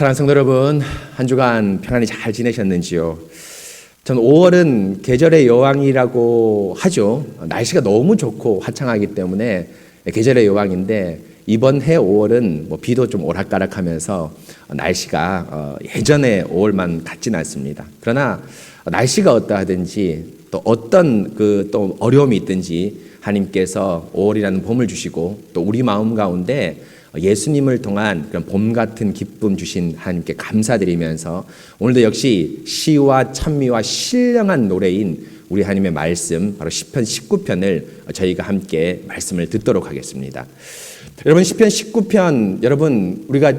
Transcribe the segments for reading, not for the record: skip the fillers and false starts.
사랑하는 성도 여러분, 한 주간 평안히 잘 지내셨는지요? 전 5월은 계절의 여왕이라고 하죠. 날씨가 너무 좋고 화창하기 때문에 계절의 여왕인데, 이번 해 5월은 비도 좀 오락가락하면서 날씨가 예전의 5월만 같지는 않습니다. 그러나 날씨가 어떠하든지 또 어떤 또 어려움이 있든지 하나님께서 5월이라는 봄을 주시고 또 우리 마음 가운데 예수님을 통한 그런 봄 같은 기쁨 주신 하나님께 감사드리면서 오늘도 역시 시와 찬미와 신령한 노래인 우리 하나님의 말씀, 바로 시편 19편을 저희가 함께 말씀을 듣도록 하겠습니다. 여러분, 시편 19편, 여러분 우리가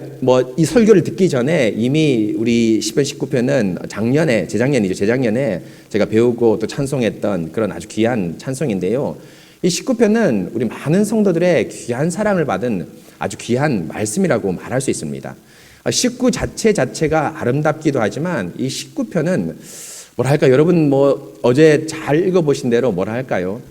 이 설교를 듣기 전에 이미 우리 시편 19편은 재작년에 제가 배우고 또 찬송했던 그런 아주 귀한 찬송인데요. 이 19편은 우리 많은 성도들의 귀한 사랑을 받은 아주 귀한 말씀이라고 말할 수 있습니다. 19 자체가 아름답기도 하지만 이 19편은 뭐랄까, 여러분 어제 잘 읽어보신 대로 뭐랄까요?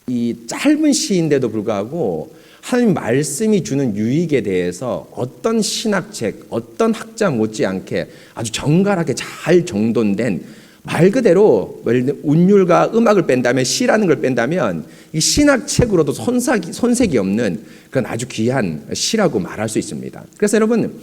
이 짧은 시인데도 불구하고 하나님 말씀이 주는 유익에 대해서 어떤 신학책, 어떤 학자 못지않게 아주 정갈하게 잘 정돈된, 말 그대로 운율과 음악을 뺀다면, 시라는 걸 뺀다면 이 신학책으로도 손색이 없는 그런 아주 귀한 시라고 말할 수 있습니다. 그래서 여러분,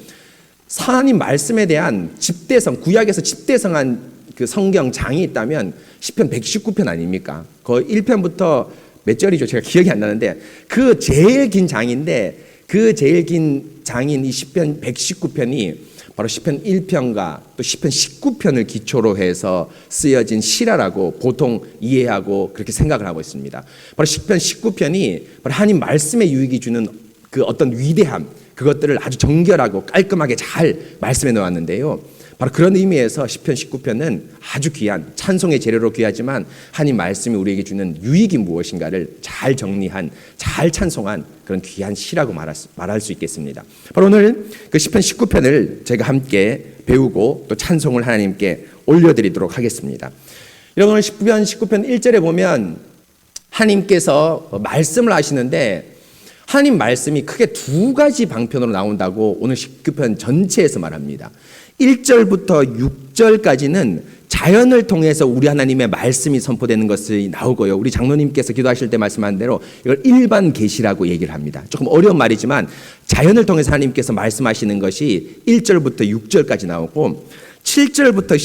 하나님 말씀에 대한 집대성, 구약에서 집대성한 그 성경 장이 있다면 시편 119편 아닙니까? 거의 1편부터 몇 절이죠? 제가 기억이 안 나는데 그 제일 긴 장인데, 그 제일 긴 장인 이 시편 119편이 바로 시편 1편과 또 시편 19편을 기초로 해서 쓰여진 시라라고 보통 이해하고 그렇게 생각을 하고 있습니다. 바로 시편 19편이 바로 하나님 말씀의 유익이 주는 그 어떤 위대함, 그것들을 아주 정결하고 깔끔하게 잘 말씀해 놓았는데요. 바로 그런 의미에서 시편 19편은 아주 귀한, 찬송의 재료로 귀하지만 하나님 말씀이 우리에게 주는 유익이 무엇인가를 잘 정리한, 잘 찬송한 그런 귀한 시라고 말할 수 있겠습니다. 바로 오늘 그 시편 19편을 제가 함께 배우고 또 찬송을 하나님께 올려드리도록 하겠습니다. 여러분, 오늘 시편 19편 1절에 보면 하나님께서 말씀을 하시는데, 하나님 말씀이 크게 두 가지 방편으로 나온다고 오늘 19편 전체에서 말합니다. 1절부터 6절까지는 자연을 통해서 우리 하나님의 말씀이 선포되는 것이 나오고요. 우리 장로님께서 기도하실 때 말씀한 대로 이걸 일반 계시라고 얘기를 합니다. 조금 어려운 말이지만 자연을 통해서 하나님께서 말씀하시는 것이 1절부터 6절까지 나오고, 7절부터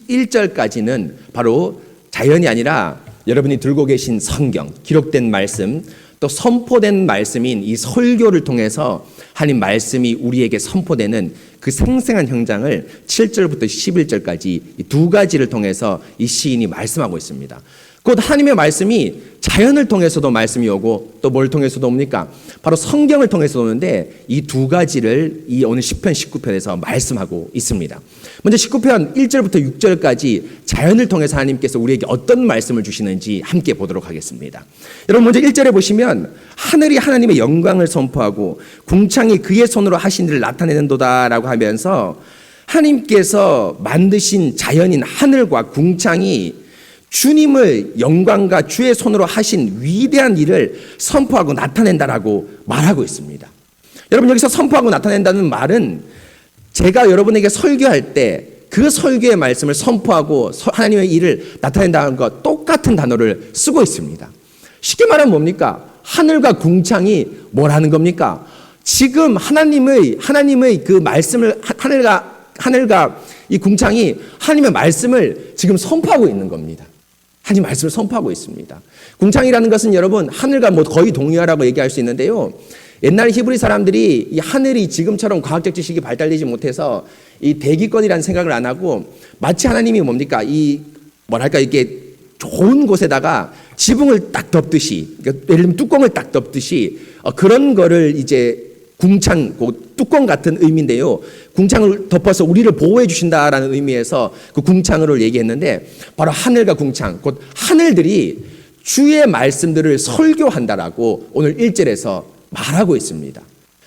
11절까지는 바로 자연이 아니라 여러분이 들고 계신 성경, 기록된 말씀, 또 선포된 말씀인 이 설교를 통해서 하나님 말씀이 우리에게 선포되는 그 생생한 현장을 7절부터 11절까지 이 두 가지를 통해서 이 시인이 말씀하고 있습니다. 곧 하나님의 말씀이 자연을 통해서도 말씀이 오고 또 뭘 통해서도 옵니까? 바로 성경을 통해서 오는데, 이 두 가지를 이 오늘 시편 19편에서 말씀하고 있습니다. 먼저 19편 1절부터 6절까지 자연을 통해서 하나님께서 우리에게 어떤 말씀을 주시는지 함께 보도록 하겠습니다. 여러분, 먼저 1절에 보시면 하늘이 하나님의 영광을 선포하고 궁창이 그의 손으로 하신 일을 나타내는도다라고 하면서 하나님께서 만드신 자연인 하늘과 궁창이 주님의 영광과 주의 손으로 하신 위대한 일을 선포하고 나타낸다라고 말하고 있습니다. 여러분, 여기서 선포하고 나타낸다는 말은 제가 여러분에게 설교할 때 그 설교의 말씀을 선포하고 하나님의 일을 나타낸다는 것 똑같은 단어를 쓰고 있습니다. 쉽게 말하면 뭡니까? 하늘과 궁창이 뭐라는 겁니까? 지금 하나님의 그 말씀을, 하늘과 이 궁창이 하나님의 말씀을 지금 선포하고 있는 겁니다. 하나님 말씀을 선포하고 있습니다. 궁창이라는 것은 여러분, 하늘과 거의 동일하라고 얘기할 수 있는데요. 옛날 히브리 사람들이 이 하늘이 지금처럼 과학적 지식이 발달되지 못해서 이 대기권이라는 생각을 안 하고, 마치 하나님이 뭡니까? 이게 좋은 곳에다가 지붕을 딱 덮듯이, 그러니까 예를 들면 뚜껑을 딱 덮듯이 그런 거를 이제 궁창, 뚜껑 같은 의미인데요. 궁창을 덮어서 우리를 보호해 주신다라는 의미에서 그 궁창으로 얘기했는데, 바로 하늘과 궁창, 곧 하늘들이 주의 말씀들을 설교한다라고 오늘 1절에서 말하고 있습니다.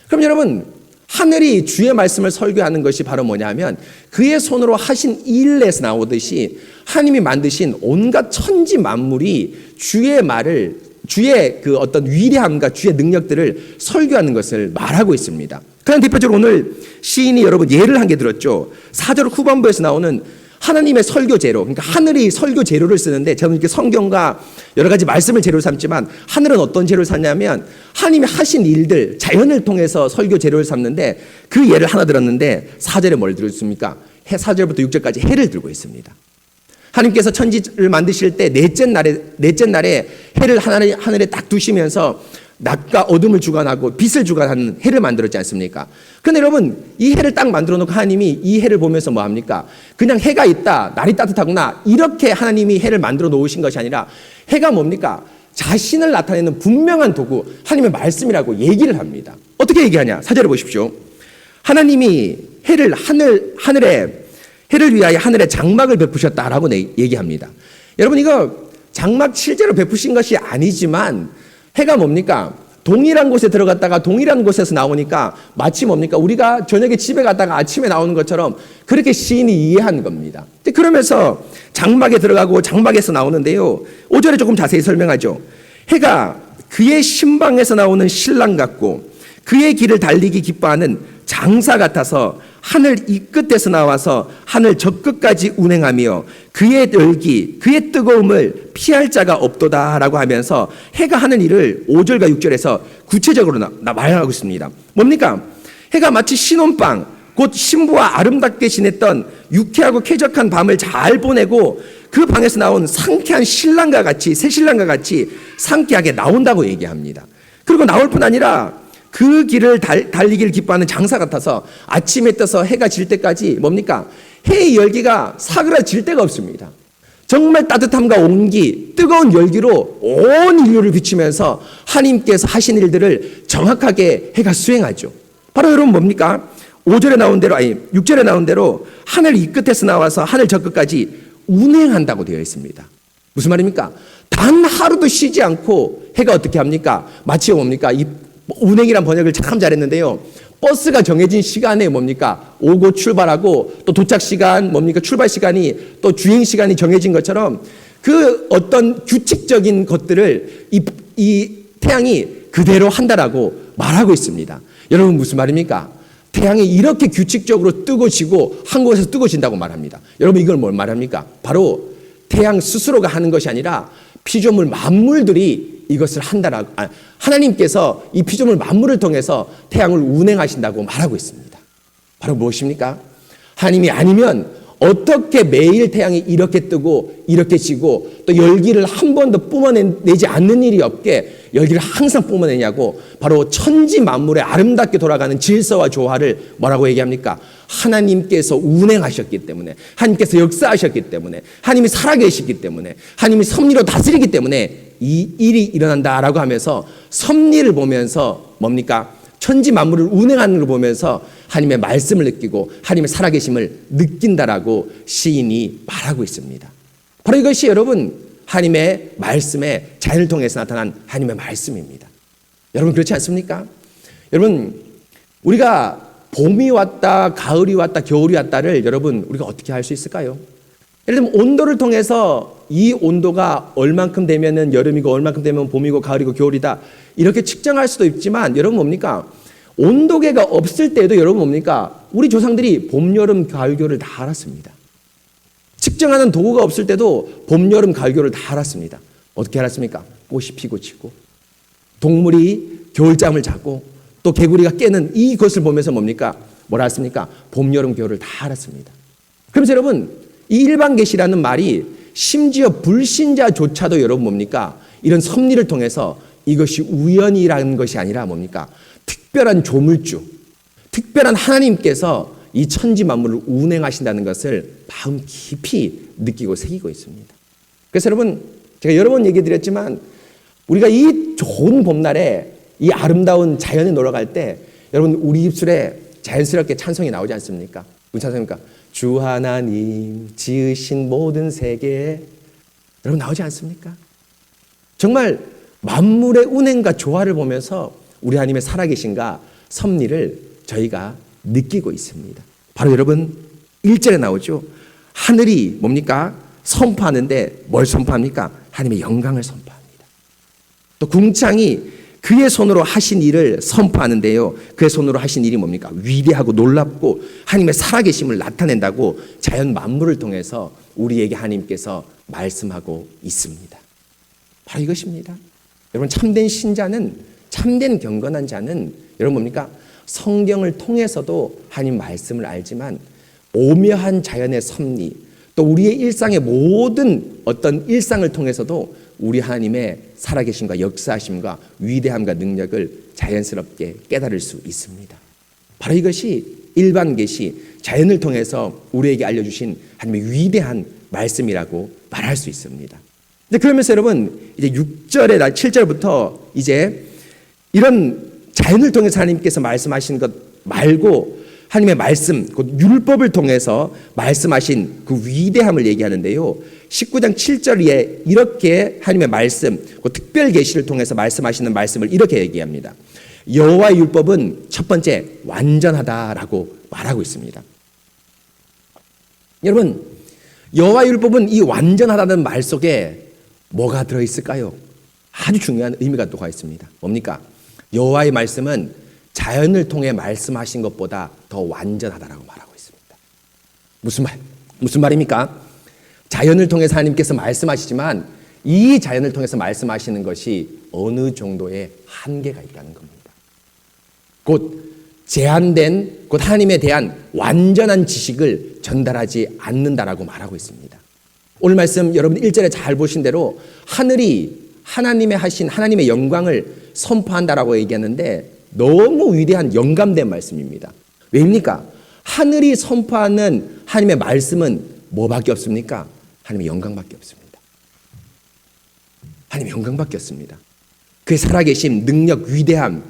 그럼 여러분, 하늘이 주의 말씀을 설교하는 것이 바로 뭐냐면 그의 손으로 하신 일에서 나오듯이 하나님이 만드신 온갖 천지 만물이 주의 말을 주의 그 어떤 위대함과 주의 능력들을 설교하는 것을 말하고 있습니다. 그냥 대표적으로 오늘 시인이 여러분 예를 한 개 들었죠. 4절 후반부에서 나오는 하나님의 설교 재료, 그러니까 하늘이 설교 재료를 쓰는데 저는 이렇게 성경과 여러 가지 말씀을 재료로 삼지만 하늘은 어떤 재료를 삼냐면 하나님이 하신 일들, 자연을 통해서 설교 재료를 삼는데 그 예를 하나 들었는데 4절에 뭘 들었습니까? 4절부터 6절까지 해를 들고 있습니다. 하나님께서 천지를 만드실 때 넷째 날에 해를 하늘에 딱 두시면서 낮과 어둠을 주관하고 빛을 주관하는 해를 만들었지 않습니까? 그런데 여러분 이 해를 딱 만들어 놓고 하나님이 이 해를 보면서 뭐 합니까? 그냥 해가 있다, 날이 따뜻하구나 이렇게 하나님이 해를 만들어 놓으신 것이 아니라 해가 뭡니까? 자신을 나타내는 분명한 도구, 하나님의 말씀이라고 얘기를 합니다. 어떻게 얘기하냐? 4절에 보십시오. 하나님이 해를 위하여 하늘에 장막을 베푸셨다라고 얘기합니다. 여러분 이거 장막 실제로 베푸신 것이 아니지만 해가 뭡니까? 동일한 곳에 들어갔다가 동일한 곳에서 나오니까 마치 뭡니까? 우리가 저녁에 집에 갔다가 아침에 나오는 것처럼 그렇게 시인이 이해한 겁니다. 그러면서 장막에 들어가고 장막에서 나오는데요. 5절에 조금 자세히 설명하죠. 해가 그의 신방에서 나오는 신랑 같고 그의 길을 달리기 기뻐하는 장사 같아서 하늘 이 끝에서 나와서 하늘 저 끝까지 운행하며 그의 열기, 그의 뜨거움을 피할 자가 없도다라고 하면서 해가 하는 일을 5절과 6절에서 구체적으로 말하고 있습니다. 뭡니까? 해가 마치 신혼방, 곧 신부와 아름답게 지냈던 유쾌하고 쾌적한 밤을 잘 보내고 그 방에서 나온 상쾌한 신랑과 같이, 새 신랑과 같이 상쾌하게 나온다고 얘기합니다. 그리고 나올 뿐 아니라 그 길을 달리기를 기뻐하는 장사 같아서 아침에 떠서 해가 질 때까지 뭡니까? 해의 열기가 사그라질 데가 없습니다. 정말 따뜻함과 온기, 뜨거운 열기로 온 인류를 비추면서 하나님께서 하신 일들을 정확하게 해가 수행하죠. 바로 여러분 뭡니까? 6절에 나온 대로 하늘 이 끝에서 나와서 하늘 저 끝까지 운행한다고 되어 있습니다. 무슨 말입니까? 단 하루도 쉬지 않고 해가 어떻게 합니까? 마치 뭡니까? 이 운행이란 번역을 참 잘했는데요. 버스가 정해진 시간에 뭡니까? 오고 출발하고 또 도착 시간, 뭡니까? 출발 시간이 또 주행 시간이 정해진 것처럼 그 어떤 규칙적인 것들을 이 태양이 그대로 한다라고 말하고 있습니다. 여러분 무슨 말입니까? 태양이 이렇게 규칙적으로 뜨고 지고 한 곳에서 뜨고 진다고 말합니다. 여러분 이걸 뭘 말합니까? 바로 태양 스스로가 하는 것이 아니라 피조물 만물들이 이것을 한다라고, 하나님께서 이 피조물 만물을 통해서 태양을 운행하신다고 말하고 있습니다. 바로 무엇입니까? 하나님이 아니면 어떻게 매일 태양이 이렇게 뜨고 이렇게 지고 또 열기를 한 번도 뿜어내지 않는 일이 없게 열기를 항상 뿜어내냐고, 바로 천지 만물의 아름답게 돌아가는 질서와 조화를 뭐라고 얘기합니까? 하나님께서 운행하셨기 때문에, 하나님께서 역사하셨기 때문에, 하나님이 살아계시기 때문에, 하나님이 섭리로 다스리기 때문에 이 일이 일어난다라고 하면서 섭리를 보면서 뭡니까? 천지 만물을 운행하는 걸 보면서 하나님의 말씀을 느끼고 하나님의 살아계심을 느낀다라고 시인이 말하고 있습니다. 바로 이것이 여러분 하나님의 말씀의 자연을 통해서 나타난 하나님의 말씀입니다. 여러분 그렇지 않습니까? 여러분 우리가 봄이 왔다, 가을이 왔다, 겨울이 왔다를 여러분 우리가 어떻게 할 수 있을까요? 예를 들면 온도를 통해서 이 온도가 얼만큼 되면은 여름이고 얼만큼 되면 봄이고 가을이고 겨울이다 이렇게 측정할 수도 있지만 여러분 뭡니까? 온도계가 없을 때도 여러분 뭡니까? 우리 조상들이 봄, 여름, 가을, 겨울을 다 알았습니다. 측정하는 도구가 없을 때도 봄, 여름, 가을, 겨울을 다 알았습니다. 어떻게 알았습니까? 꽃이 피고 지고 동물이 겨울잠을 자고 또 개구리가 깨는 이것을 보면서 뭡니까? 뭐라 했습니까? 봄, 여름, 겨울을 다 알았습니다. 그러면서 여러분 이 일반계시라는 말이 심지어 불신자조차도 여러분 뭡니까? 이런 섭리를 통해서 이것이 우연이라는 것이 아니라 뭡니까? 특별한 조물주, 특별한 하나님께서 이 천지 만물을 운행하신다는 것을 마음 깊이 느끼고 새기고 있습니다. 그래서 여러분 제가 여러 번 얘기 드렸지만 우리가 이 좋은 봄날에 이 아름다운 자연에 놀러 갈 때 여러분 우리 입술에 자연스럽게 찬송이 나오지 않습니까? 무슨 찬송입니까? 주 하나님 지으신 모든 세계, 여러분 나오지 않습니까? 정말 만물의 운행과 조화를 보면서 우리 하나님의 살아계신가 섭리를 저희가 느끼고 있습니다. 바로 여러분 1절에 나오죠. 하늘이 뭡니까? 선포하는데 뭘 선포합니까? 하나님의 영광을 선포합니다. 또 궁창이 그의 손으로 하신 일을 선포하는데요. 그의 손으로 하신 일이 뭡니까? 위대하고 놀랍고 하나님의 살아계심을 나타낸다고 자연 만물을 통해서 우리에게 하나님께서 말씀하고 있습니다. 바로 이것입니다. 여러분, 참된 신자는, 참된 경건한 자는 여러분 뭡니까? 성경을 통해서도 하나님 말씀을 알지만 오묘한 자연의 섭리, 또 우리의 일상의 모든 어떤 일상을 통해서도 우리 하나님의 살아계심과 역사하심과 위대함과 능력을 자연스럽게 깨달을 수 있습니다. 바로 이것이 일반 계시, 자연을 통해서 우리에게 알려주신 하나님의 위대한 말씀이라고 말할 수 있습니다. 그러면서 여러분, 이제 6절에 7절부터 이제 이런 자연을 통해서 하나님께서 말씀하시는 것 말고 하나님의 말씀, 곧 율법을 통해서 말씀하신 그 위대함을 얘기하는데요. 19장 7절에 이렇게 하나님의 말씀, 그 특별 계시를 통해서 말씀하시는 말씀을 이렇게 얘기합니다. 여호와의 율법은 첫 번째 완전하다라고 말하고 있습니다. 여러분, 여호와의 율법은 이 완전하다는 말 속에 뭐가 들어있을까요? 아주 중요한 의미가 또 가 있습니다. 뭡니까? 여호와의 말씀은 자연을 통해 말씀하신 것보다 더 완전하다라고 말하고 있습니다. 무슨 말입니까? 자연을 통해서 하나님께서 말씀하시지만 이 자연을 통해서 말씀하시는 것이 어느 정도의 한계가 있다는 겁니다. 곧 제한된, 곧 하나님에 대한 완전한 지식을 전달하지 않는다라고 말하고 있습니다. 오늘 말씀 여러분 1절에 잘 보신 대로 하늘이 하나님의 하신 하나님의 영광을 선포한다라고 얘기하는데 너무 위대한 영감된 말씀입니다. 왜입니까? 하늘이 선포하는 하나님의 말씀은 뭐밖에 없습니까? 하나님의 영광밖에 없습니다. 하나님의 영광밖에 없습니다. 그의 살아계심, 능력, 위대함,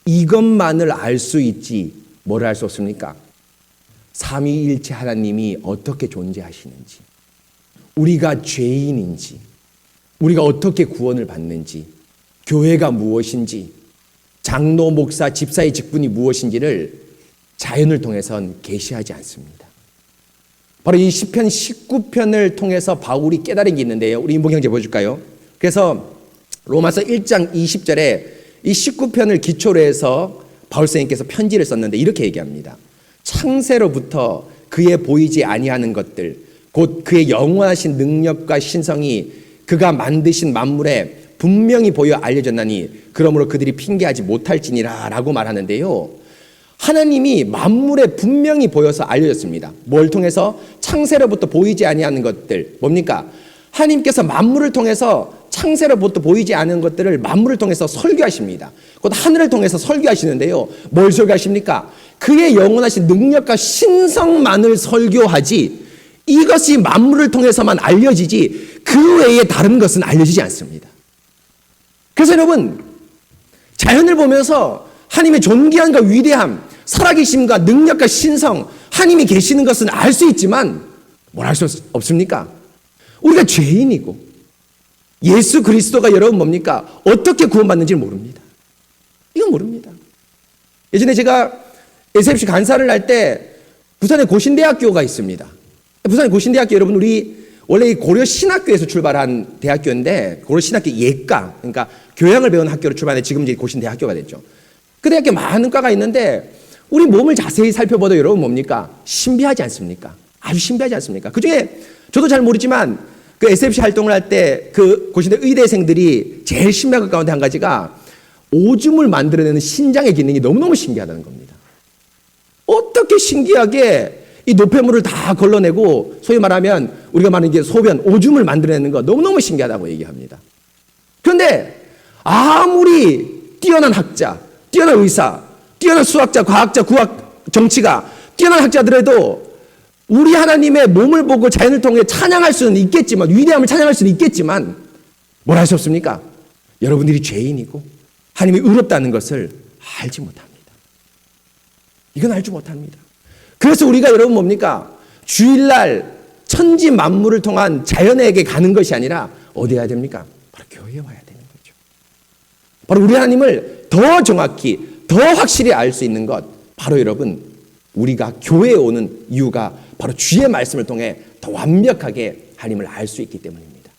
이것만을 알 수 있지 뭐를 알 수 없습니까? 삼위일체 하나님이 어떻게 존재하시는지, 우리가 죄인인지, 우리가 어떻게 구원을 받는지, 교회가 무엇인지, 장로, 목사, 집사의 직분이 무엇인지를 자연을 통해선 계시하지 않습니다. 바로 이 시편 19편을 통해서 바울이 깨달은 게 있는데요. 우리 인봉형제 보여줄까요? 그래서 로마서 1장 20절에 이 19편을 기초로 해서 바울 선생님께서 편지를 썼는데 이렇게 얘기합니다. 창세로부터 그의 보이지 아니하는 것들, 곧 그의 영원하신 능력과 신성이 그가 만드신 만물에 분명히 보여 알려졌나니 그러므로 그들이 핑계하지 못할지니라 라고 말하는데요. 하나님이 만물에 분명히 보여서 알려졌습니다. 뭘 통해서? 창세로부터 보이지 아니하는 것들. 뭡니까? 하나님께서 만물을 통해서 창세로부터 보이지 않은 것들을 만물을 통해서 설교하십니다. 곧 하늘을 통해서 설교하시는데요. 뭘 설교하십니까? 그의 영원하신 능력과 신성만을 설교하지 이것이 만물을 통해서만 알려지지 그 외에 다른 것은 알려지지 않습니다. 그래서 여러분, 자연을 보면서 하나님의 존귀함과 위대함, 살아계심과 능력과 신성, 하나님이 계시는 것은 알 수 있지만 뭘 알 수 없습니까? 우리가 죄인이고 예수 그리스도가 여러분 뭡니까? 어떻게 구원받는지 모릅니다. 이건 모릅니다. 예전에 제가 SFC 간사를 할 때 부산에 고신대학교가 있습니다. 부산의 고신대학교 여러분 우리 원래 이 고려신학교에서 출발한 대학교인데 고려신학교 예과, 그러니까 교양을 배우는 학교로 출발해 지금 이제 고신대학교가 됐죠. 그 대학교 많은 과가 있는데 우리 몸을 자세히 살펴봐도 여러분 뭡니까? 신비하지 않습니까? 아주 신비하지 않습니까? 그중에 저도 잘 모르지만 그 SFC 활동을 할 때 그 고신대 의대생들이 제일 신비한 것 가운데 한 가지가 오줌을 만들어내는 신장의 기능이 너무너무 신기하다는 겁니다. 어떻게 신기하게 이 노폐물을 다 걸러내고 소위 말하면 우리가 말하는 게 소변, 오줌을 만들어내는 거 너무너무 신기하다고 얘기합니다. 그런데 아무리 뛰어난 학자, 뛰어난 의사, 뛰어난 수학자, 과학자, 구학, 정치가 뛰어난 학자들에도 우리 하나님의 몸을 보고 자연을 통해 찬양할 수는 있겠지만 위대함을 찬양할 수는 있겠지만 뭘 할 수 없습니까? 여러분들이 죄인이고 하나님이 의롭다는 것을 알지 못합니다. 이건 알지 못합니다. 그래서 우리가 여러분 뭡니까? 주일날 천지 만물을 통한 자연에게 가는 것이 아니라 어디 가야 됩니까? 바로 교회에 와야 되는 거죠. 바로 우리 하나님을 더 정확히 더 확실히 알 수 있는 것 바로 여러분 우리가 교회에 오는 이유가 바로 주의 말씀을 통해 더 완벽하게 하나님을 알 수 있기 때문입니다.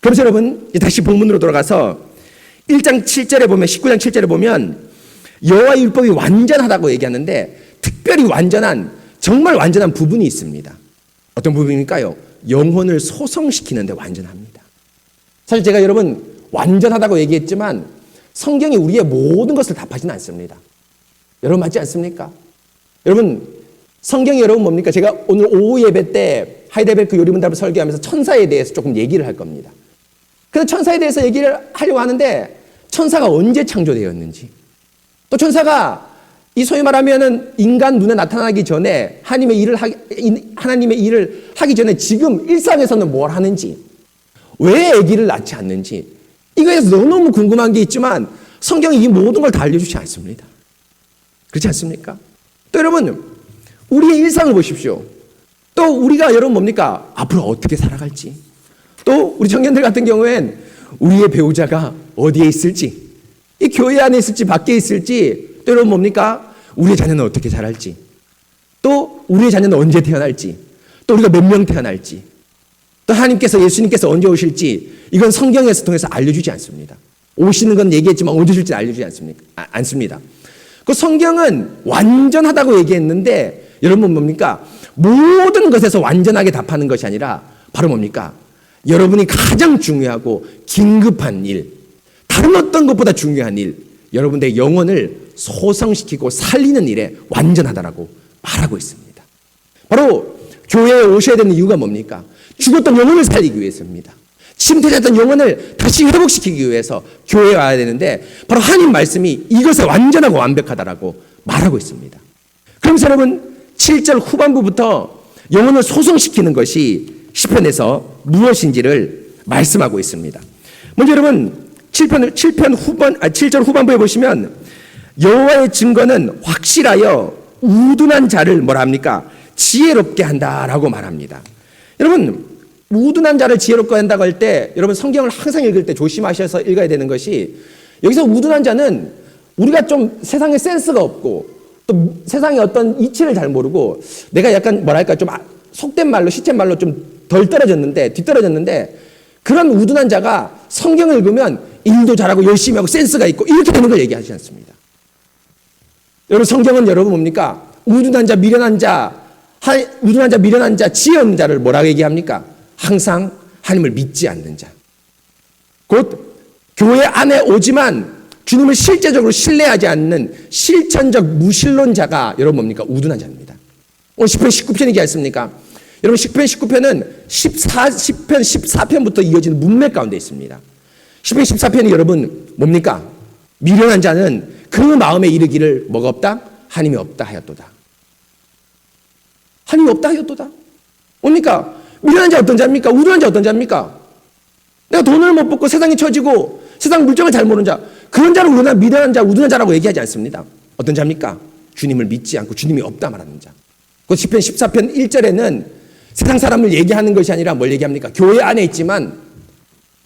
그래서 여러분 다시 본문으로 돌아가서 1장 7절에 보면 19장 7절에 보면 여호와의 율법이 완전하다고 얘기하는데 특별히 완전한 정말 완전한 부분이 있습니다. 어떤 부분일까요? 영혼을 소성시키는데 완전합니다. 사실 제가 여러분 완전하다고 얘기했지만 성경이 우리의 모든 것을 답하지는 않습니다. 여러분 맞지 않습니까? 여러분 성경이 여러분 뭡니까? 제가 오늘 오후 예배 때 하이델베르크 요리문답을 설교하면서 천사에 대해서 조금 얘기를 할 겁니다. 그래서 천사에 대해서 얘기를 하려고 하는데 천사가 언제 창조되었는지 또 천사가 이 소위 말하면은 인간 눈에 나타나기 전에 하나님의 일을 하기 전에 지금 일상에서는 뭘 하는지 왜 아기를 낳지 않는지 이거에 대해서 너무너무 궁금한 게 있지만 성경이 이 모든 걸 다 알려주지 않습니다. 그렇지 않습니까? 또 여러분 우리의 일상을 보십시오. 또 우리가 여러분 뭡니까? 앞으로 어떻게 살아갈지 또 우리 청년들 같은 경우엔 우리의 배우자가 어디에 있을지 이 교회 안에 있을지 밖에 있을지 또 여러분 뭡니까? 우리의 자녀는 어떻게 자랄지 또 우리의 자녀는 언제 태어날지 또 우리가 몇 명 태어날지 또 하나님께서 예수님께서 언제 오실지 이건 성경에서 통해서 알려주지 않습니다. 오시는 건 얘기했지만 언제 오실지 알려주지 않습니다. 그 성경은 완전하다고 얘기했는데 여러분 뭡니까? 모든 것에서 완전하게 답하는 것이 아니라 바로 뭡니까? 여러분이 가장 중요하고 긴급한 일, 다른 어떤 것보다 중요한 일, 여러분들의 영혼을 소성시키고 살리는 일에 완전하다라고 말하고 있습니다. 바로 교회에 오셔야 되는 이유가 뭡니까? 죽었던 영혼을 살리기 위해서입니다. 침투했던 영혼을 다시 회복시키기 위해서 교회에 와야 되는데 바로 하나님 말씀이 이것에 완전하고 완벽하다라고 말하고 있습니다. 그러면서 여러분 7절 후반부부터 영혼을 소성시키는 것이 시편에서 무엇인지를 말씀하고 있습니다. 먼저 여러분 7절 후반부에 보시면 여호와의 증거는 확실하여 우둔한 자를 뭐라 합니까? 지혜롭게 한다라고 말합니다. 여러분 우둔한 자를 지혜롭게 한다고 할 때 여러분 성경을 항상 읽을 때 조심하셔서 읽어야 되는 것이 여기서 우둔한 자는 우리가 좀 세상에 센스가 없고 또 세상의 어떤 이치를 잘 모르고 내가 약간 뭐랄까 좀 속된 말로 시쳇말로 좀 덜 떨어졌는데 뒤떨어졌는데 그런 우둔한 자가 성경을 읽으면 일도 잘하고 열심히 하고 센스가 있고 이렇게 되는 걸 얘기하지 않습니다. 여러분 성경은 여러분 뭡니까? 우둔한 자, 미련한 자, 지혜 없는 자를 뭐라고 얘기합니까? 항상 하나님을 믿지 않는 자. 곧 교회 안에 오지만 주님을 실제적으로 신뢰하지 않는 실천적 무신론자가 여러분 뭡니까? 우둔한 자입니다. 오늘 시편 19편 얘기 않습니까? 여러분 시편 19편은 10편 14편부터 이어지는 문맥 가운데 있습니다. 시편 14편이 여러분 뭡니까? 미련한 자는 그 마음에 이르기를 뭐가 없다? 하나님이 없다 하였도다. 하나님이 없다 하였도다. 뭡니까? 미련한 자 어떤 자입니까? 우둔한 자 어떤 자입니까? 내가 돈을 못 벌고 세상에 처지고 세상 물정을 잘 모르는 자 그런 자를 우리가 미련한 자, 우둔한 자라고 얘기하지 않습니다. 어떤 자입니까? 주님을 믿지 않고 주님이 없다 말하는 자. 그 시편 14편 1절에는 세상 사람을 얘기하는 것이 아니라 뭘 얘기합니까? 교회 안에 있지만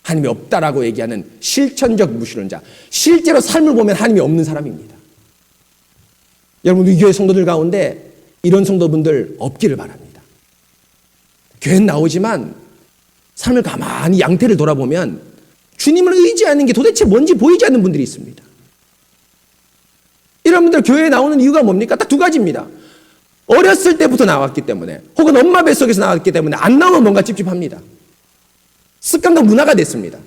하나님이 없다라고 얘기하는 실천적 무신론자. 실제로 삶을 보면 하나님이 없는 사람입니다. 여러분 우리 교회 성도들 가운데 이런 성도분들 없기를 바랍니다. 교회는 나오지만 삶을 가만히 양태를 돌아보면 주님을 의지하는 게 도대체 뭔지 보이지 않는 분들이 있습니다. 이런 분들 교회에 나오는 이유가 뭡니까? 딱 두 가지입니다. 어렸을 때부터 나왔기 때문에 혹은 엄마 뱃속에서 나왔기 때문에 안 나오면 뭔가 찝찝합니다. 습관과 문화가 됐습니다.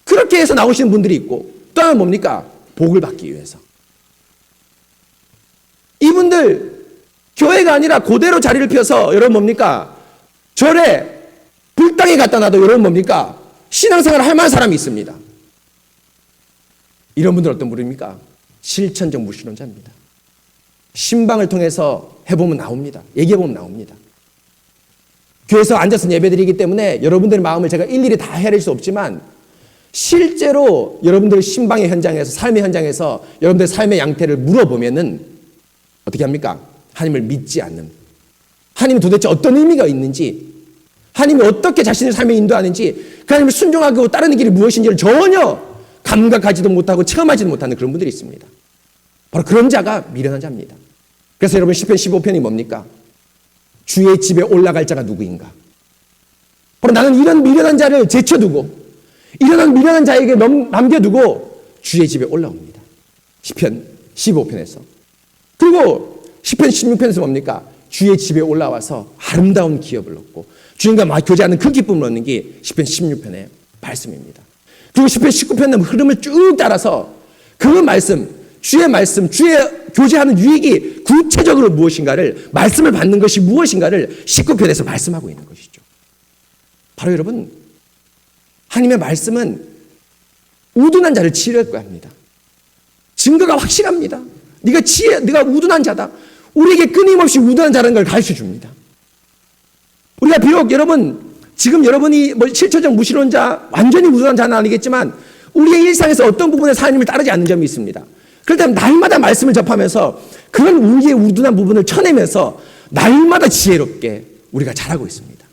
그렇게 해서 나오시는 분들이 있고 또 하나는 뭡니까? 복을 받기 위해서. 이분들 교회가 아니라 그대로 자리를 펴서 여러분 뭡니까? 절에 불당에 갖다 놔도 여러분 뭡니까? 신앙생활을 할 만한 사람이 있습니다. 이런 분들 어떤 분입니까? 실천적 무신론자입니다. 신방을 통해서 해보면 나옵니다. 얘기해보면 나옵니다. 교회에서 앉아서 예배드리기 때문에 여러분들의 마음을 제가 일일이 다 헤아릴 수 없지만 실제로 여러분들의 신방의 현장에서 삶의 현장에서 여러분들의 삶의 양태를 물어보면은 어떻게 합니까? 하나님을 믿지 않는 하나님이 도대체 어떤 의미가 있는지 하나님이 어떻게 자신의 삶에 인도하는지 그 하나님을 순종하고 따르는 길이 무엇인지를 전혀 감각하지도 못하고 체험하지도 못하는 그런 분들이 있습니다. 바로 그런 자가 미련한 자입니다. 그래서 여러분 시편 15편이 뭡니까? 주의 집에 올라갈 자가 누구인가? 바로 나는 이런 미련한 자를 제쳐두고 일어난 미련한 자에게 남겨두고 주의 집에 올라옵니다. 시편 15편에서. 그리고 시편 16편에서 뭡니까? 주의 집에 올라와서 아름다운 기업을 얻고 주님과 교제하는 그 기쁨을 얻는 게 시편 16편의 말씀입니다. 그리고 시편 19편의 흐름을 쭉 따라서 그 말씀, 주의 교제하는 유익이 구체적으로 무엇인가를, 말씀을 받는 것이 무엇인가를 19편에서 말씀하고 있는 것이죠. 바로 여러분, 하나님의 말씀은 우둔한 자를 치료할 합니다. 증거가 확실합니다. 네가 우둔한 자다. 우리에게 끊임없이 우둔한 자라는 걸 가르쳐 줍니다. 우리가 비록 지금 여러분이 실천적 무신론자, 완전히 우둔한 자는 아니겠지만 우리의 일상에서 어떤 부분에서 하나님을 따르지 않는 점이 있습니다. 그렇다면 날마다 말씀을 접하면서 그런 우리의 우둔한 부분을 쳐내면서 날마다 지혜롭게 우리가 자라고 있습니다.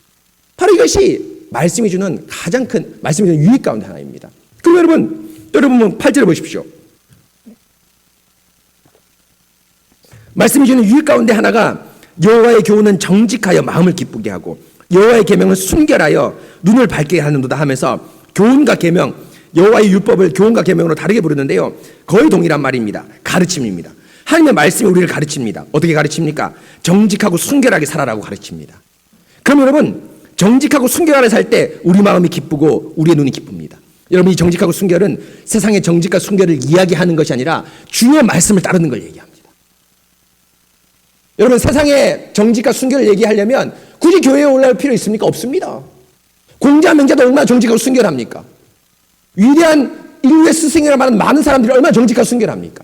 바로 이것이 말씀이 주는 가장 큰, 말씀이 주는 유익 가운데 하나입니다. 그리고 여러분 8절을 보십시오. 말씀이 주는 유익 가운데 하나가 여호와의 교훈은 정직하여 마음을 기쁘게 하고 여호와의 계명은 순결하여 눈을 밝게 하는도다 하면서 교훈과 계명, 여호와의 율법을 교훈과 계명으로 다르게 부르는데요. 거의 동일한 말입니다. 가르침입니다. 하나님의 말씀이 우리를 가르칩니다. 어떻게 가르칩니까? 정직하고 순결하게 살아라고 가르칩니다. 그럼 여러분, 정직하고 순결하게 살 때 우리 마음이 기쁘고 우리의 눈이 기쁩니다. 여러분, 이 정직하고 순결은 세상의 정직과 순결을 이야기하는 것이 아니라 주의 말씀을 따르는 걸 얘기합니다. 여러분, 세상의 정직과 순결을 얘기하려면 굳이 교회에 올라올 필요 있습니까? 없습니다. 공자, 명자도 얼마나 정직하고 순결합니까? 위대한 인류의 스승이라 말하는 많은 사람들이 얼마나 정직하고 순결합니까?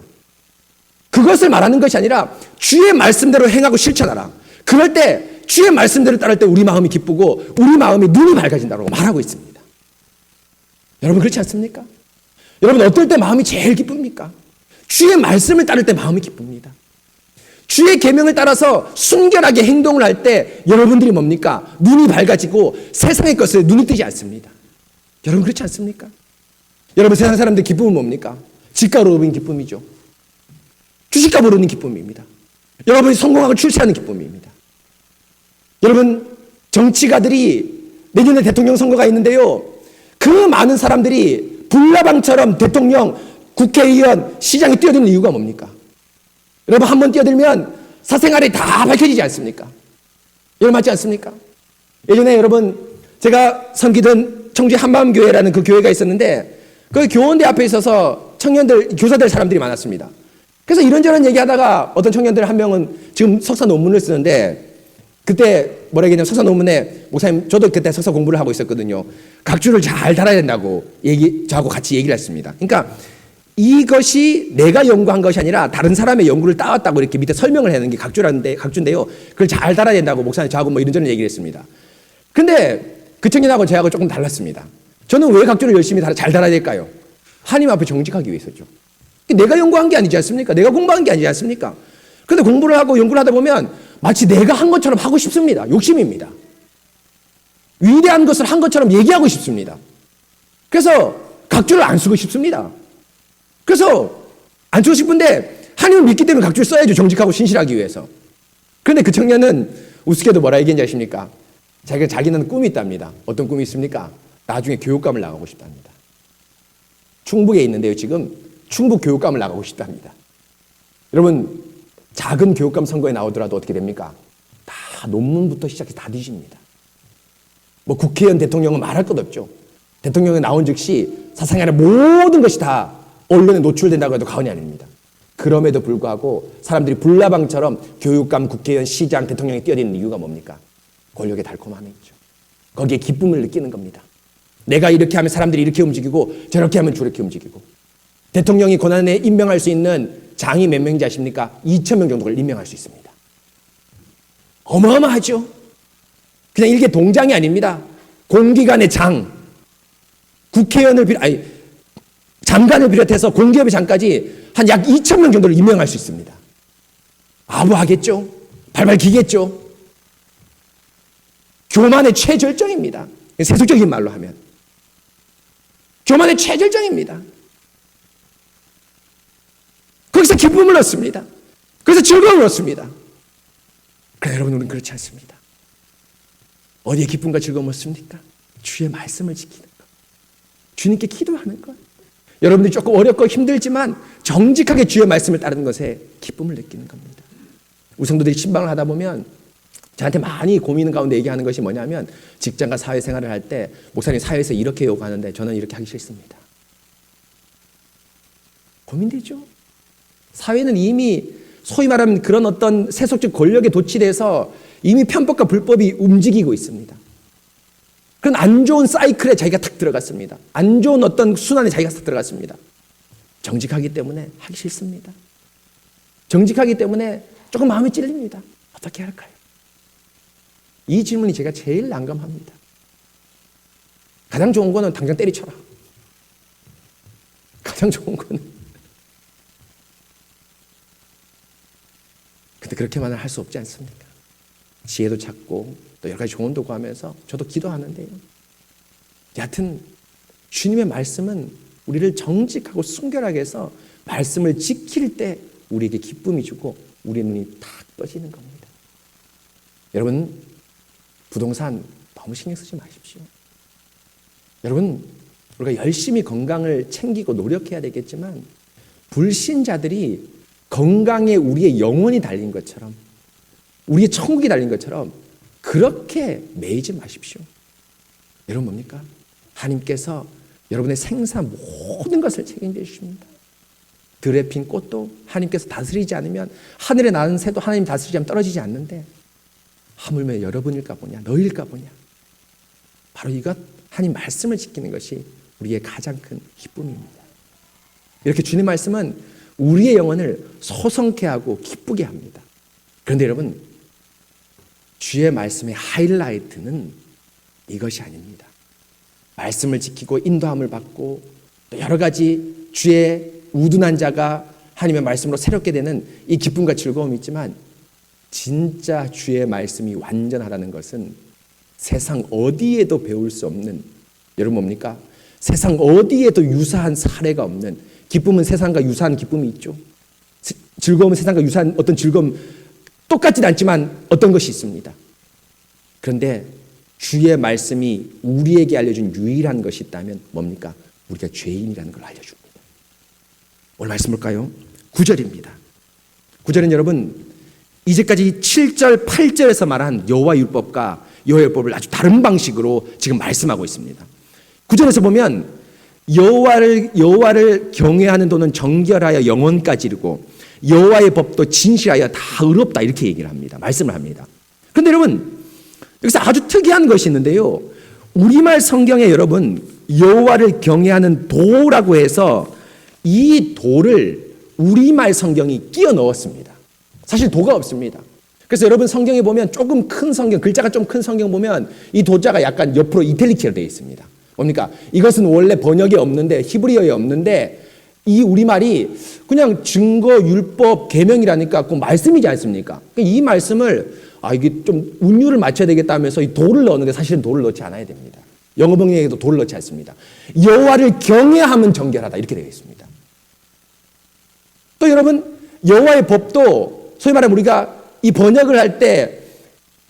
그것을 말하는 것이 아니라 주의 말씀대로 행하고 실천하라. 그럴 때 주의 말씀대로 따를 때 우리 마음이 기쁘고 우리 마음이 눈이 밝아진다고 말하고 있습니다. 여러분, 그렇지 않습니까? 여러분, 어떨 때 마음이 제일 기쁩니까? 주의 말씀을 따를 때 마음이 기쁩니다. 주의 계명을 따라서 순결하게 행동을 할 때 여러분들이 뭡니까? 눈이 밝아지고 세상의 것을 눈이 뜨지 않습니다. 여러분, 그렇지 않습니까? 여러분, 세상 사람들 기쁨은 뭡니까? 집값으로 오는 기쁨이죠. 주식값 오르는 기쁨입니다. 여러분이 성공하고 출세하는 기쁨입니다. 여러분, 정치가들이 내년에 대통령 선거가 있는데요. 그 많은 사람들이 불나방처럼 대통령, 국회의원, 시장에 뛰어드는 이유가 뭡니까? 여러분, 한번 뛰어들면 사생활이 다 밝혀지지 않습니까? 여러분, 맞지 않습니까? 예전에 여러분, 제가 섬기던 청주 한마음교회라는 그 교회가 있었는데 그 교원대 앞에 있어서 청년들, 교사들 사람들이 많았습니다. 그래서 이런저런 얘기하다가 어떤 청년들 한 명은 지금 석사 논문을 쓰는데 그때 뭐라 얘기냐면 석사 논문에 목사님, 저도 그때 석사 공부를 하고 있었거든요. 각주를 잘 달아야 된다고 저하고 같이 얘기를 했습니다. 그러니까 이것이 내가 연구한 것이 아니라 다른 사람의 연구를 따왔다고 이렇게 밑에 설명을 하는 게 각주인데요. 그걸 잘 달아야 된다고 목사님 저하고 뭐 이런저런 얘기를 했습니다. 근데 그 청년하고 저하고 조금 달랐습니다. 저는 왜 각주를 열심히 잘 달아야 될까요? 하나님 앞에 정직하기 위해서죠. 내가 연구한 게 아니지 않습니까? 내가 공부한 게 아니지 않습니까? 그런데 공부를 하고 연구를 하다 보면 마치 내가 한 것처럼 하고 싶습니다. 욕심입니다. 위대한 것을 한 것처럼 얘기하고 싶습니다. 그래서 각주를 안 쓰고 싶습니다. 그래서 안 쓰고 싶은데 하나님을 믿기 때문에 각주를 써야죠. 정직하고 신실하기 위해서. 그런데 그 청년은 우습게도 뭐라 얘기했는지 아십니까? 자기는 꿈이 있답니다. 어떤 꿈이 있습니까? 나중에 교육감을 나가고 싶답니다. 충북에 있는데요. 지금 충북 교육감을 나가고 싶답니다. 여러분, 작은 교육감 선거에 나오더라도 어떻게 됩니까? 다 논문부터 시작해서 다 뒤집니다. 뭐 국회의원, 대통령은 말할 것 없죠. 대통령에 나온 즉시 사상의 모든 것이 다 언론에 노출된다고 해도 과언이 아닙니다. 그럼에도 불구하고 사람들이 불나방처럼 교육감, 국회의원, 시장, 대통령이 뛰어드는 이유가 뭡니까? 권력의 달콤함이죠. 거기에 기쁨을 느끼는 겁니다. 내가 이렇게 하면 사람들이 이렇게 움직이고 저렇게 하면 저렇게 움직이고. 대통령이 권한에 임명할 수 있는 장이 몇 명인지 아십니까? 2,000명 정도를 임명할 수 있습니다. 어마어마하죠? 그냥 이게 동장이 아닙니다. 공기관의 장, 장관을 비롯해서 공기업의 장까지 한 약 2,000명 정도를 임명할 수 있습니다. 아부하겠죠? 발발 기겠죠? 교만의 최절정입니다. 세속적인 말로 하면. 교만의 최절정입니다. 거기서 기쁨을 얻습니다. 그래서 즐거움을 얻습니다. 그러나 여러분, 우리는 그렇지 않습니다. 어디에 기쁨과 즐거움을 얻습니까? 주의 말씀을 지키는 것. 주님께 기도하는 것. 여러분들이 조금 어렵고 힘들지만 정직하게 주의 말씀을 따르는 것에 기쁨을 느끼는 겁니다. 우리 성도들이 신방을 하다 보면 저한테 많이 고민 가운데 얘기하는 것이 뭐냐면 직장과 사회생활을 할 때 목사님 사회에서 이렇게 요구하는데 저는 이렇게 하기 싫습니다. 고민되죠. 사회는 이미 소위 말하면 그런 어떤 세속적 권력에 도취돼서 이미 편법과 불법이 움직이고 있습니다. 그런 안 좋은 사이클에 자기가 탁 들어갔습니다. 안 좋은 어떤 순환에 자기가 탁 들어갔습니다. 정직하기 때문에 하기 싫습니다. 정직하기 때문에 조금 마음이 찔립니다. 어떻게 할까요? 이 질문이 제가 제일 난감합니다. 가장 좋은 거는 당장 때리쳐라. 가장 좋은 거는. 근데 그렇게만은 할 수 없지 않습니까? 지혜도 찾고 또 여러 가지 조언도 구하면서 저도 기도하는데요. 여하튼 주님의 말씀은 우리를 정직하고 순결하게 해서 말씀을 지킬 때 우리에게 기쁨이 주고 우리의 눈이 탁 떠지는 겁니다. 여러분 부동산 너무 신경 쓰지 마십시오. 여러분 우리가 열심히 건강을 챙기고 노력해야 되겠지만 불신자들이 건강에 우리의 영혼이 달린 것처럼 우리의 천국이 달린 것처럼 그렇게 매이지 마십시오. 여러분 뭡니까? 하나님께서 여러분의 생사 모든 것을 책임져 주십니다. 들에 핀 꽃도 하나님께서 다스리지 않으면 하늘에 나는 새도 하나님 다스리지 않으면 떨어지지 않는데 하물며 여러분일까 보냐 너일까 보냐. 바로 이것 하나님 말씀을 지키는 것이 우리의 가장 큰 기쁨입니다. 이렇게 주님 말씀은 우리의 영혼을 소성케 하고 기쁘게 합니다. 그런데 여러분 주의 말씀의 하이라이트는 이것이 아닙니다. 말씀을 지키고 인도함을 받고 또 여러 가지 주의 우둔한 자가 하나님의 말씀으로 새롭게 되는 이 기쁨과 즐거움이 있지만 진짜 주의 말씀이 완전하다는 것은 세상 어디에도 배울 수 없는 여러분 뭡니까? 세상 어디에도 유사한 사례가 없는 기쁨은 세상과 유사한 기쁨이 있죠. 즐거움은 세상과 유사한 어떤 즐거움 똑같진 않지만 어떤 것이 있습니다. 그런데 주의 말씀이 우리에게 알려준 유일한 것이 있다면 뭡니까? 우리가 죄인이라는 걸 알려줍니다. 오늘 말씀 볼까요? 9절입니다. 9절은 여러분 이제까지 7절, 8절에서 말한 여호와 율법과 여호와 율법을 아주 다른 방식으로 지금 말씀하고 있습니다. 9절에서 보면 여호와를 경외하는 도는 정결하여 영혼까지 이르고 여호와의 법도 진실하여 다 의롭다 이렇게 얘기를 합니다. 말씀을 합니다. 그런데 여러분 여기서 아주 특이한 것이 있는데요. 우리말 성경에 여러분 여호와를 경외하는 도라고 해서 이 도를 우리말 성경이 끼워 넣었습니다. 사실 도가 없습니다. 그래서 여러분 성경에 보면 조금 큰 성경, 글자가 좀 큰 성경 보면 이 도자가 약간 옆으로 이탈리크로 되어 있습니다. 뭡니까? 이것은 원래 번역에 없는데 히브리어에 없는데 이 우리말이 그냥 증거, 율법, 계명이라니까 그 말씀이지 않습니까? 이 말씀을 이게 좀 운율을 맞춰야 되겠다 하면서 이 도를 넣었는데 사실은 도를 넣지 않아야 됩니다. 영어 번역에도 도를 넣지 않습니다. 여호와를 경외하면 정결하다 이렇게 되어 있습니다. 또 여러분 여호와의 법도 소위 말하면 우리가 이 번역을 할 때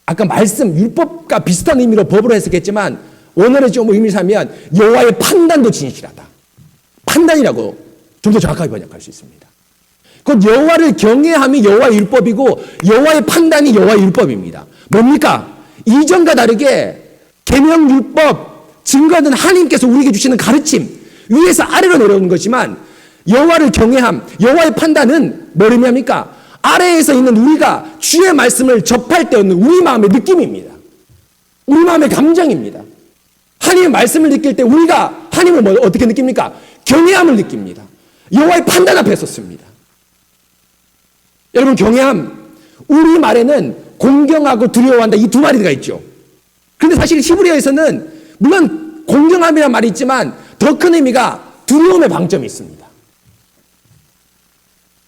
아까 말씀 율법과 비슷한 의미로 법으로 해석했지만 원어를 좀 의미를 하면 여호와의 판단도 진실하다. 판단이라고 좀 더 정확하게 번역할 수 있습니다. 곧 여호와를 경외함이 여호와의 율법이고 여호와의 판단이 여호와의 율법입니다. 뭡니까? 이전과 다르게 계명 율법 증거는 하나님께서 우리에게 주시는 가르침 위에서 아래로 내려오는 것이지만 여호와를 경외함 여호와의 판단은 뭘 의미합니까? 아래에서 있는 우리가 주의 말씀을 접할 때 얻는 우리 마음의 느낌입니다. 우리 마음의 감정입니다. 하나님의 말씀을 느낄 때 우리가 하나님을 어떻게 느낍니까? 경외함을 느낍니다. 여호와의 판단 앞에 섰습니다. 여러분 경외함 우리 말에는 공경하고 두려워한다 이 두 마리가 있죠. 그런데 사실 히브리어에서는 물론 공경함이라는 말이 있지만 더 큰 의미가 두려움의 방점이 있습니다.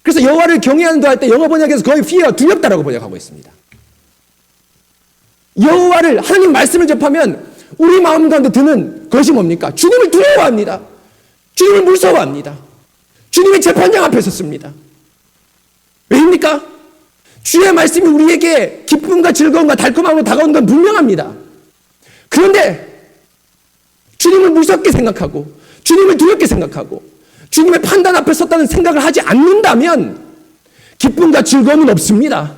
그래서 여호와를 경외한다 할 때 영어 번역에서 거의 fear 두렵다라고 번역하고 있습니다. 여호와를 하나님 말씀을 접하면 우리 마음 가운데 드는 것이 뭡니까? 주님을 두려워합니다. 주님을 무서워합니다. 주님의 재판장 앞에 섰습니다. 왜입니까? 주의 말씀이 우리에게 기쁨과 즐거움과 달콤함으로 다가오는 건 분명합니다. 그런데 주님을 무섭게 생각하고 주님을 두렵게 생각하고 주님의 판단 앞에 섰다는 생각을 하지 않는다면 기쁨과 즐거움은 없습니다.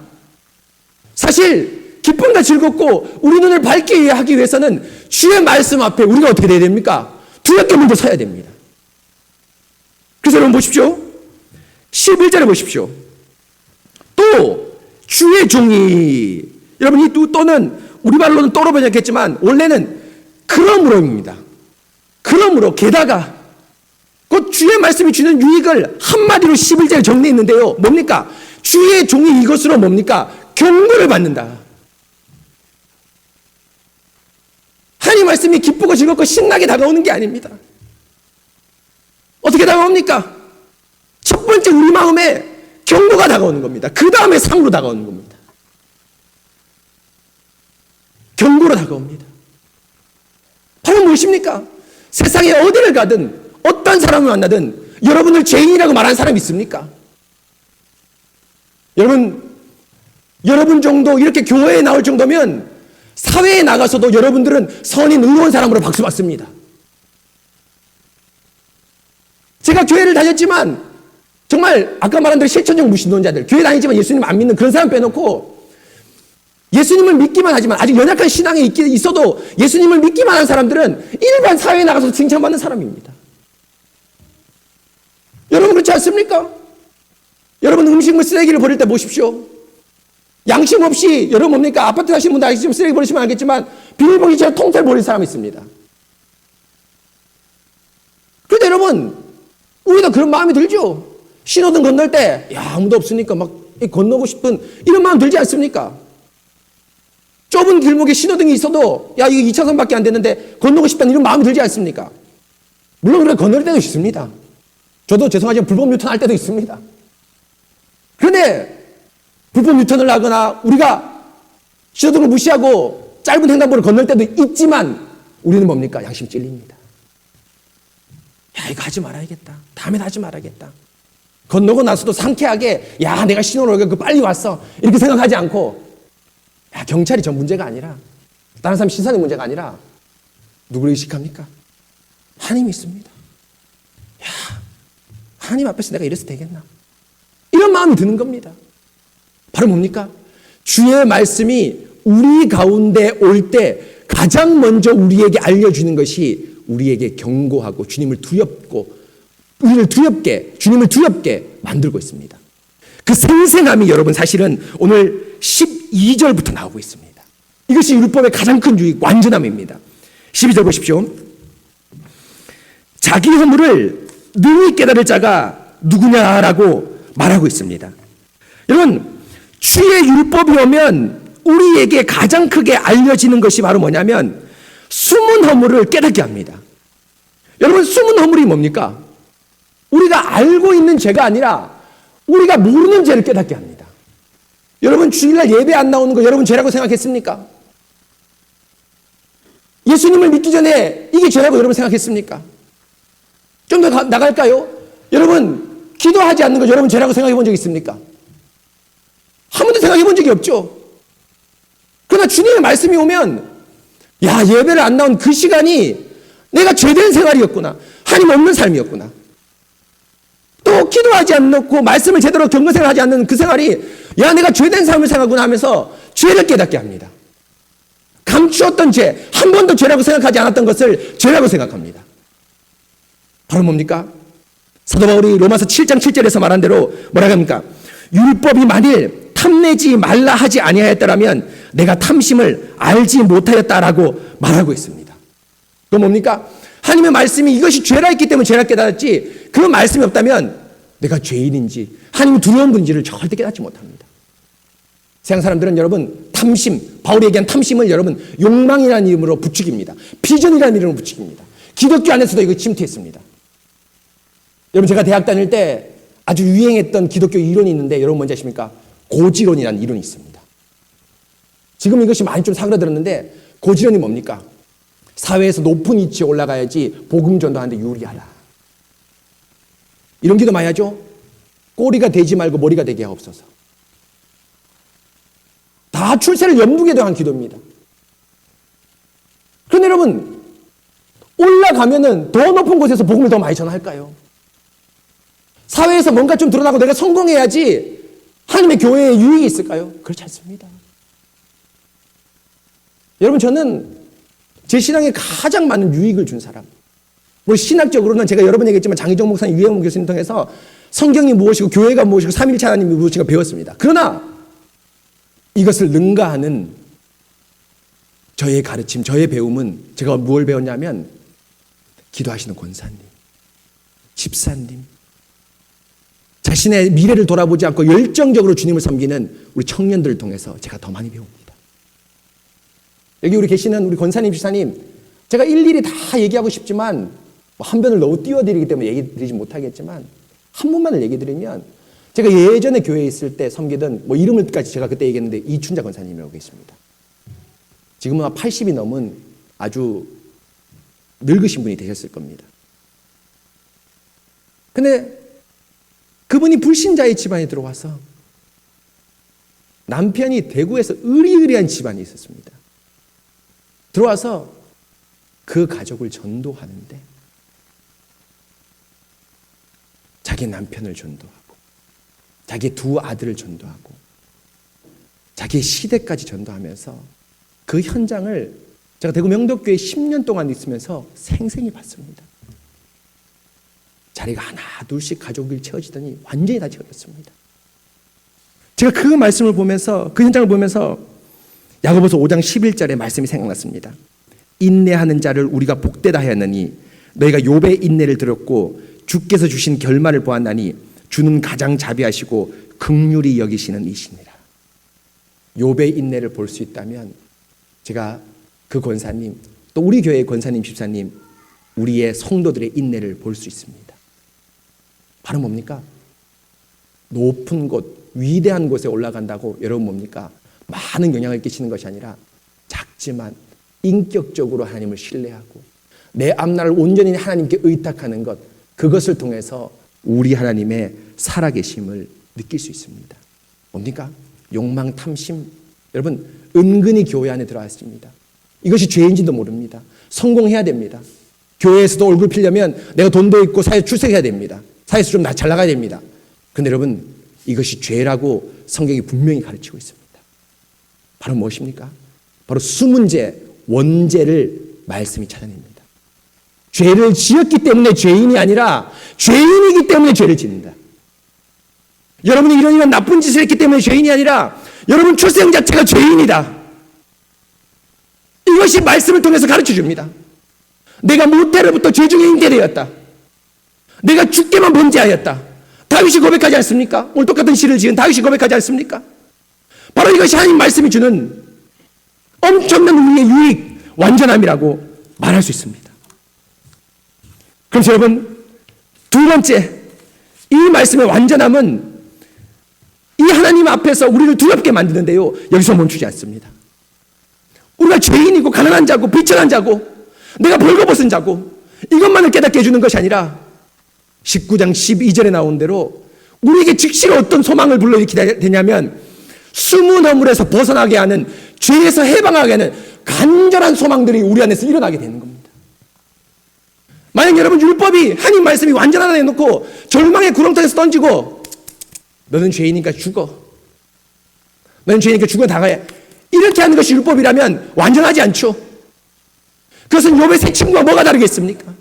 사실 기쁨과 즐겁고 우리 눈을 밝게 하기 위해서는 주의 말씀 앞에 우리가 어떻게 돼야 됩니까? 두렵게 먼저 서야 됩니다. 그래서 여러분 보십시오. 11절에 보십시오. 또 주의 종이, 여러분 이 또는 우리 말로는 또로 번역했지만 원래는 그러므로입니다. 그러므로 게다가 곧 주의 말씀이 주는 유익을 한마디로 11절에 정리했는데요. 뭡니까? 주의 종이 이것으로 뭡니까? 경고를 받는다. 하나님 말씀이 기쁘고 즐겁고 신나게 다가오는 게 아닙니다. 어떻게 다가옵니까? 첫 번째 우리 마음에 경고가 다가오는 겁니다. 그 다음에 상으로 다가오는 겁니다. 경고로 다가옵니다. 바로 무엇입니까? 세상에 어디를 가든 어떤 사람을 만나든 여러분을 죄인이라고 말하는 사람이 있습니까? 여러분 정도 이렇게 교회에 나올 정도면 사회에 나가서도 여러분들은 선인 의로운 사람으로 박수 받습니다. 제가 교회를 다녔지만 정말 아까 말한 대로 실천적 무신론자들, 교회 다니지만 예수님 안 믿는 그런 사람 빼놓고 예수님을 믿기만 하지만 아직 연약한 신앙에 있어도 예수님을 믿기만 한 사람들은 일반 사회에 나가서 칭찬받는 사람입니다. 여러분 그렇지 않습니까? 여러분 음식물 쓰레기를 버릴 때 보십시오. 양심 없이 여러분 뭡니까? 아파트 사시는 분들 아시지만 쓰레기 버리시면 알겠지만 비닐봉지처럼 통째로 버릴 사람이 있습니다. 그런데 여러분 우리도 그런 마음이 들죠? 신호등 건널 때 아무도 없으니까 막 건너고 싶은 이런 마음 들지 않습니까? 좁은 길목에 신호등이 있어도 이거 2차선밖에 안 되는데 건너고 싶다는 이런 마음이 들지 않습니까? 물론 그렇게 건널 때도 있습니다. 저도 죄송하지만 불법 유턴할 때도 있습니다. 그런데 불법 유턴을 하거나 우리가 신호등을 무시하고 짧은 횡단보도를 건널 때도 있지만 우리는 뭡니까? 양심 찔립니다. 이거 하지 말아야겠다. 다음엔 하지 말아야겠다. 건너고 나서도 상쾌하게 내가 신호를 오니까 빨리 왔어. 이렇게 생각하지 않고 경찰이 전 문제가 아니라 다른 사람 시선의 문제가 아니라 누구를 의식합니까? 하나님이 있습니다. 하나님 앞에서 내가 이래서 되겠나? 이런 마음이 드는 겁니다. 바로 뭡니까? 주의 말씀이 우리 가운데 올 때 가장 먼저 우리에게 알려주는 것이 우리에게 경고하고 주님을 두렵게 만들고 있습니다. 그 생생함이 여러분 사실은 오늘 12절부터 나오고 있습니다. 이것이 율법의 가장 큰 유익, 완전함입니다. 12절 보십시오. 자기 허물을 능히 깨달을 자가 누구냐라고 말하고 있습니다. 여러분, 주의 율법이 오면 우리에게 가장 크게 알려지는 것이 바로 뭐냐면 숨은 허물을 깨닫게 합니다. 여러분, 숨은 허물이 뭡니까? 우리가 알고 있는 죄가 아니라 우리가 모르는 죄를 깨닫게 합니다. 여러분, 주일날 예배 안 나오는 거 여러분 죄라고 생각했습니까? 예수님을 믿기 전에 이게 죄라고 여러분 생각했습니까? 좀 더 나갈까요? 여러분, 기도하지 않는 거 여러분 죄라고 생각해 본 적 있습니까? 한 번도 생각해 본 적이 없죠. 그러나 주님의 말씀이 오면 예배를 안 나온 그 시간이 내가 죄된 생활이었구나. 하나님 없는 삶이었구나. 또 기도하지 않고 말씀을 제대로 경건생활하지 않는 그 생활이 내가 죄된 삶을 생각하구나 하면서 죄를 깨닫게 합니다. 감추었던 죄, 한 번도 죄라고 생각하지 않았던 것을 죄라고 생각합니다. 바로 뭡니까? 사도 바울이 로마서 7장 7절에서 말한 대로 뭐라고 합니까? 율법이 만일 탐내지 말라 하지 아니하였더라면 내가 탐심을 알지 못하였다라고 말하고 있습니다. 그건 뭡니까? 하나님의 말씀이 이것이 죄라 했기 때문에 죄라 깨달았지 그 말씀이 없다면 내가 죄인인지 하나님이 두려운 분인지를 절대 깨닫지 못합니다. 세상 사람들은 여러분 탐심, 바울이 얘기한 탐심을 여러분 욕망이라는 이름으로 부추깁니다. 비전이라는 이름으로 부추깁니다. 기독교 안에서도 이거 침투했습니다. 여러분 제가 대학 다닐 때 아주 유행했던 기독교 이론이 있는데 여러분 뭔지 아십니까? 고지론이라는 이론이 있습니다. 지금 이것이 많이 좀 사그라들었는데 고지론이 뭡니까? 사회에서 높은 위치에 올라가야지 복음 전도하는데 유리하다. 이런 기도 많이 하죠? 꼬리가 되지 말고 머리가 되게 하옵소서. 다 출세를 연북에 대한 기도입니다. 그런데 여러분 올라가면은 더 높은 곳에서 복음을 더 많이 전할까요? 사회에서 뭔가 좀 드러나고 내가 성공해야지 하나님의 교회에 유익이 있을까요? 그렇지 않습니다. 여러분, 저는 제 신앙에 가장 많은 유익을 준 사람, 뭐 신학적으로는 제가 여러 번 얘기했지만 장희정 목사님, 유해문 교수님 통해서 성경이 무엇이고 교회가 무엇이고 삼위일체 하나님이 무엇인가 배웠습니다. 그러나 이것을 능가하는 저의 가르침, 저의 배움은 제가 무엇을 배웠냐면 기도하시는 권사님, 집사님, 자신의 미래를 돌아보지 않고 열정적으로 주님을 섬기는 우리 청년들을 통해서 제가 더 많이 배웁니다. 여기 우리 계시는 우리 권사님, 집사님, 제가 일일이 다 얘기하고 싶지만 한 변을 너무 띄워드리기 때문에 얘기 드리지 못하겠지만 한 분만을 얘기 드리면 제가 예전에 교회에 있을 때 섬기던 뭐 이름을까지 제가 그때 얘기했는데 이춘자 권사님이라고 계십니다. 지금은 80이 넘은 아주 늙으신 분이 되셨을 겁니다. 근데 그분이 불신자의 집안에 들어와서 남편이 대구에서 의리의리한 집안이 있었습니다. 들어와서 그 가족을 전도하는데 자기 남편을 전도하고 자기 두 아들을 전도하고 자기의 시대까지 전도하면서 그 현장을 제가 대구 명덕교회에 10년 동안 있으면서 생생히 봤습니다. 자리가 하나 둘씩 가족이 채워지더니 완전히 다 채워졌습니다. 제가 그 말씀을 보면서 그 현장을 보면서 야고보서 5장 11절의 말씀이 생각났습니다. 인내하는 자를 우리가 복되다 하였느니 너희가 욥의 인내를 들었고 주께서 주신 결말을 보았나니 주는 가장 자비하시고 긍휼히 여기시는 이시니라. 욥의 인내를 볼 수 있다면 제가 그 권사님, 또 우리 교회의 권사님, 집사님, 우리의 성도들의 인내를 볼 수 있습니다. 바로 뭡니까? 높은 곳, 위대한 곳에 올라간다고 여러분 뭡니까? 많은 영향을 끼치는 것이 아니라 작지만 인격적으로 하나님을 신뢰하고 내 앞날을 온전히 하나님께 의탁하는 것, 그것을 통해서 우리 하나님의 살아계심을 느낄 수 있습니다. 뭡니까? 욕망, 탐심. 여러분, 은근히 교회 안에 들어왔습니다. 이것이 죄인지도 모릅니다. 성공해야 됩니다. 교회에서도 얼굴 피려면 내가 돈도 있고 사회에 출세해야 됩니다. 사회에서 좀 잘 나가야 됩니다. 그런데 여러분, 이것이 죄라고 성경이 분명히 가르치고 있습니다. 바로 무엇입니까? 바로 수문제, 원죄를 말씀이 찾아냅니다. 죄를 지었기 때문에 죄인이 아니라 죄인이기 때문에 죄를 짓는다. 여러분이 이런 나쁜 짓을 했기 때문에 죄인이 아니라 여러분 출생 자체가 죄인이다. 이것이 말씀을 통해서 가르쳐 줍니다. 내가 모태로부터 죄 중에 잉태되었다. 내가 주께만 범죄하였다. 다윗이 고백하지 않습니까? 오늘 똑같은 시를 지은 다윗이 고백하지 않습니까? 바로 이것이 하나님 말씀이 주는 엄청난 우리의 유익, 완전함이라고 말할 수 있습니다. 그래서 여러분, 두 번째, 이 말씀의 완전함은 이 하나님 앞에서 우리를 두렵게 만드는데요, 여기서 멈추지 않습니다. 우리가 죄인이고 가난한 자고 비천한 자고 내가 벌거벗은 자고 이것만을 깨닫게 해주는 것이 아니라 19장 12절에 나온 대로 우리에게 즉시로 어떤 소망을 불러일으키게 되냐면 숨은 허물에서 벗어나게 하는, 죄에서 해방하게 하는 간절한 소망들이 우리 안에서 일어나게 되는 겁니다. 만약 여러분 율법이, 하나님 말씀이 완전하다 해놓고 절망의 구렁텅이에서 던지고 너는 죄인이니까 죽어, 너는 죄인이니까 죽어 나가야, 이렇게 하는 것이 율법이라면 완전하지 않죠. 그것은 욥의 새 친구와 뭐가 다르겠습니까?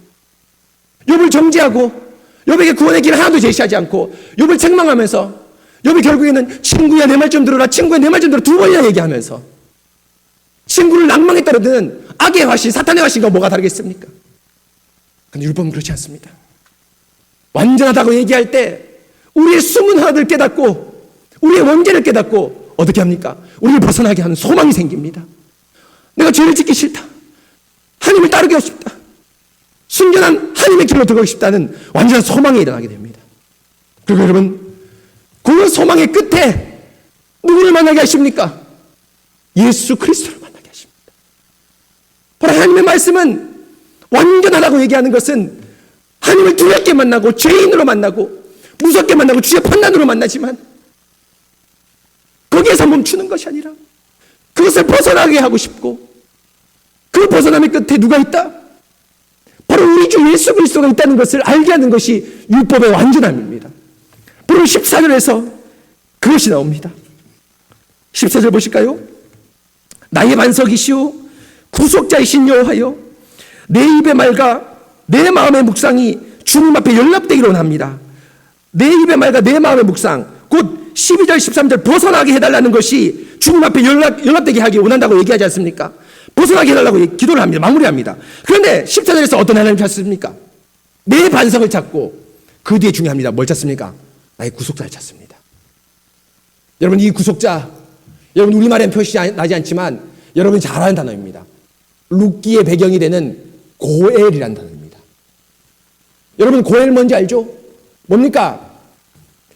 욥을 정죄하고 욥에게 구원의 길을 하나도 제시하지 않고 욥을 책망하면서 욥이 결국에는 친구야 내 말 좀 들어라, 친구야 내 말 좀 들어, 두 번이나 얘기하면서 친구를 낭망에 떨어드는 악의 화신, 사탄의 화신과 뭐가 다르겠습니까? 그런데 율법은 그렇지 않습니다. 완전하다고 얘기할 때 우리의 숨은 하나들 깨닫고 우리의 원죄를 깨닫고 어떻게 합니까? 우리를 벗어나게 하는 소망이 생깁니다. 내가 죄를 짓기 싫다, 하나님을 따르기 싶다, 순전한 하나님의 길로 들어가고 싶다는 완전한 소망이 일어나게 됩니다. 그리고 여러분, 그 소망의 끝에 누구를 만나게 하십니까? 예수 그리스도를 만나게 하십니다. 바로 하나님의 말씀은 완전하다고 얘기하는 것은 하나님을 두렵게 만나고 죄인으로 만나고 무섭게 만나고 주의 판단으로 만나지만 거기에서 멈추는 것이 아니라 그것을 벗어나게 하고 싶고 그 벗어남의 끝에 누가 있다? 바로 우리 주 예수 그리스도가 있다는 것을 알게 하는 것이 율법의 완전함입니다. 바로 14절에서 그것이 나옵니다. 14절 보실까요? 나의 반석이시오 구속자이신 여호와여, 내 입의 말과 내 마음의 묵상이 주님 앞에 연락되기를 원합니다. 내 입의 말과 내 마음의 묵상, 곧 12절 13절 벗어나게 해달라는 것이 주님 앞에 연락되게 하기 원한다고 얘기하지 않습니까? 벗어나게 해달라고 기도를 합니다. 마무리합니다. 그런데 14절에서 어떤 하나님을 찾습니까? 내 반석을 찾고 그 뒤에 중요합니다. 뭘 찾습니까? 나의 구속자를 찾습니다. 여러분, 이 구속자, 여러분 우리말엔 표시 나지 않지만 여러분이 잘 아는 단어입니다. 룻기의 배경이 되는 고엘이라는 단어입니다. 여러분, 고엘 뭔지 알죠? 뭡니까?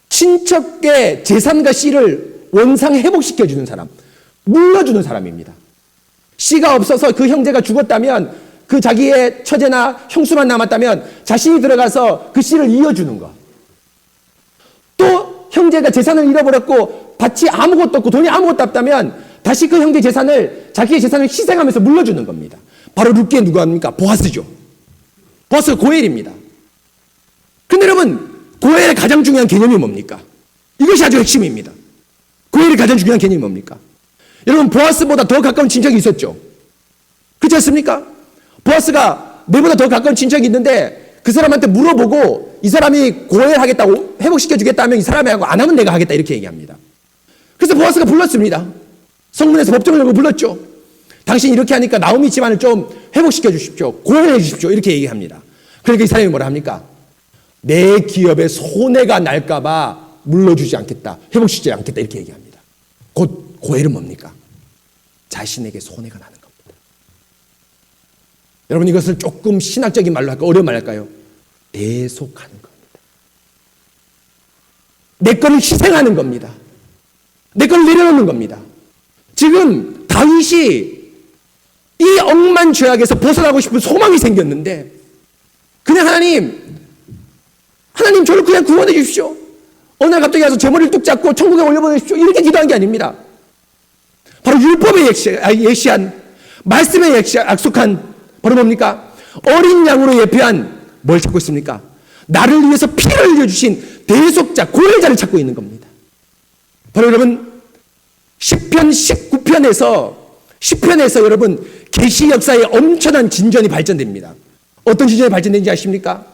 친척의 재산과 씨를 원상 회복시켜주는 사람, 물려주는 사람입니다. 씨가 없어서 그 형제가 죽었다면 그 자기의 처제나 형수만 남았다면 자신이 들어가서 그 씨를 이어주는 것. 또 형제가 재산을 잃어버렸고 밭이 아무것도 없고 돈이 아무것도 없다면 다시 그 형제 재산을, 자기의 재산을 희생하면서 물려주는 겁니다. 바로 룻기에 누가 합니까? 보아스죠. 보아스가 고엘입니다. 근데 여러분, 고엘의 가장 중요한 개념이 뭡니까? 이것이 아주 핵심입니다. 고엘의 가장 중요한 개념이 뭡니까? 여러분, 보아스보다 더 가까운 친척이 있었죠. 그렇지 않습니까? 보아스가 내보다 더 가까운 친척이 있는데 그 사람한테 물어보고 이 사람이 고엘하겠다고 회복시켜주겠다 하면 이 사람이 하고 안 하면 내가 하겠다 이렇게 얘기합니다. 그래서 보아스가 불렀습니다. 성문에서 법정을 열고 불렀죠. 당신 이렇게 하니까 나오미 집안을 좀 회복시켜 주십시오. 고혈해 주십시오. 이렇게 얘기합니다. 그러니까 이 사람이 뭐라 합니까? 내 기업에 손해가 날까봐 물러주지 않겠다. 회복시키지 않겠다. 이렇게 얘기합니다. 곧 고혈은 뭡니까? 자신에게 손해가 나는 겁니다. 여러분, 이것을 조금 신학적인 말로 할까요? 어려운 말로 할까요? 대속하는 겁니다. 내 거를 희생하는 겁니다. 내 거를 내려놓는 겁니다. 지금 다윗이 이 억만 죄악에서 벗어나고 싶은 소망이 생겼는데 그냥 하나님 저를 그냥 구원해 주십시오. 어느 날 갑자기 와서 제 머리를 뚝 잡고 천국에 올려보내십시오. 이렇게 기도한 게 아닙니다. 바로 율법에 예시한, 말씀에 약속한 바로 뭡니까? 어린 양으로 예표한 뭘 찾고 있습니까? 나를 위해서 피를 흘려주신 대속자, 고혈자를 찾고 있는 겁니다. 바로 여러분, 시편 10편에서 여러분 계시 역사에 엄청난 진전이 발전됩니다. 어떤 진전이 발전된지 아십니까?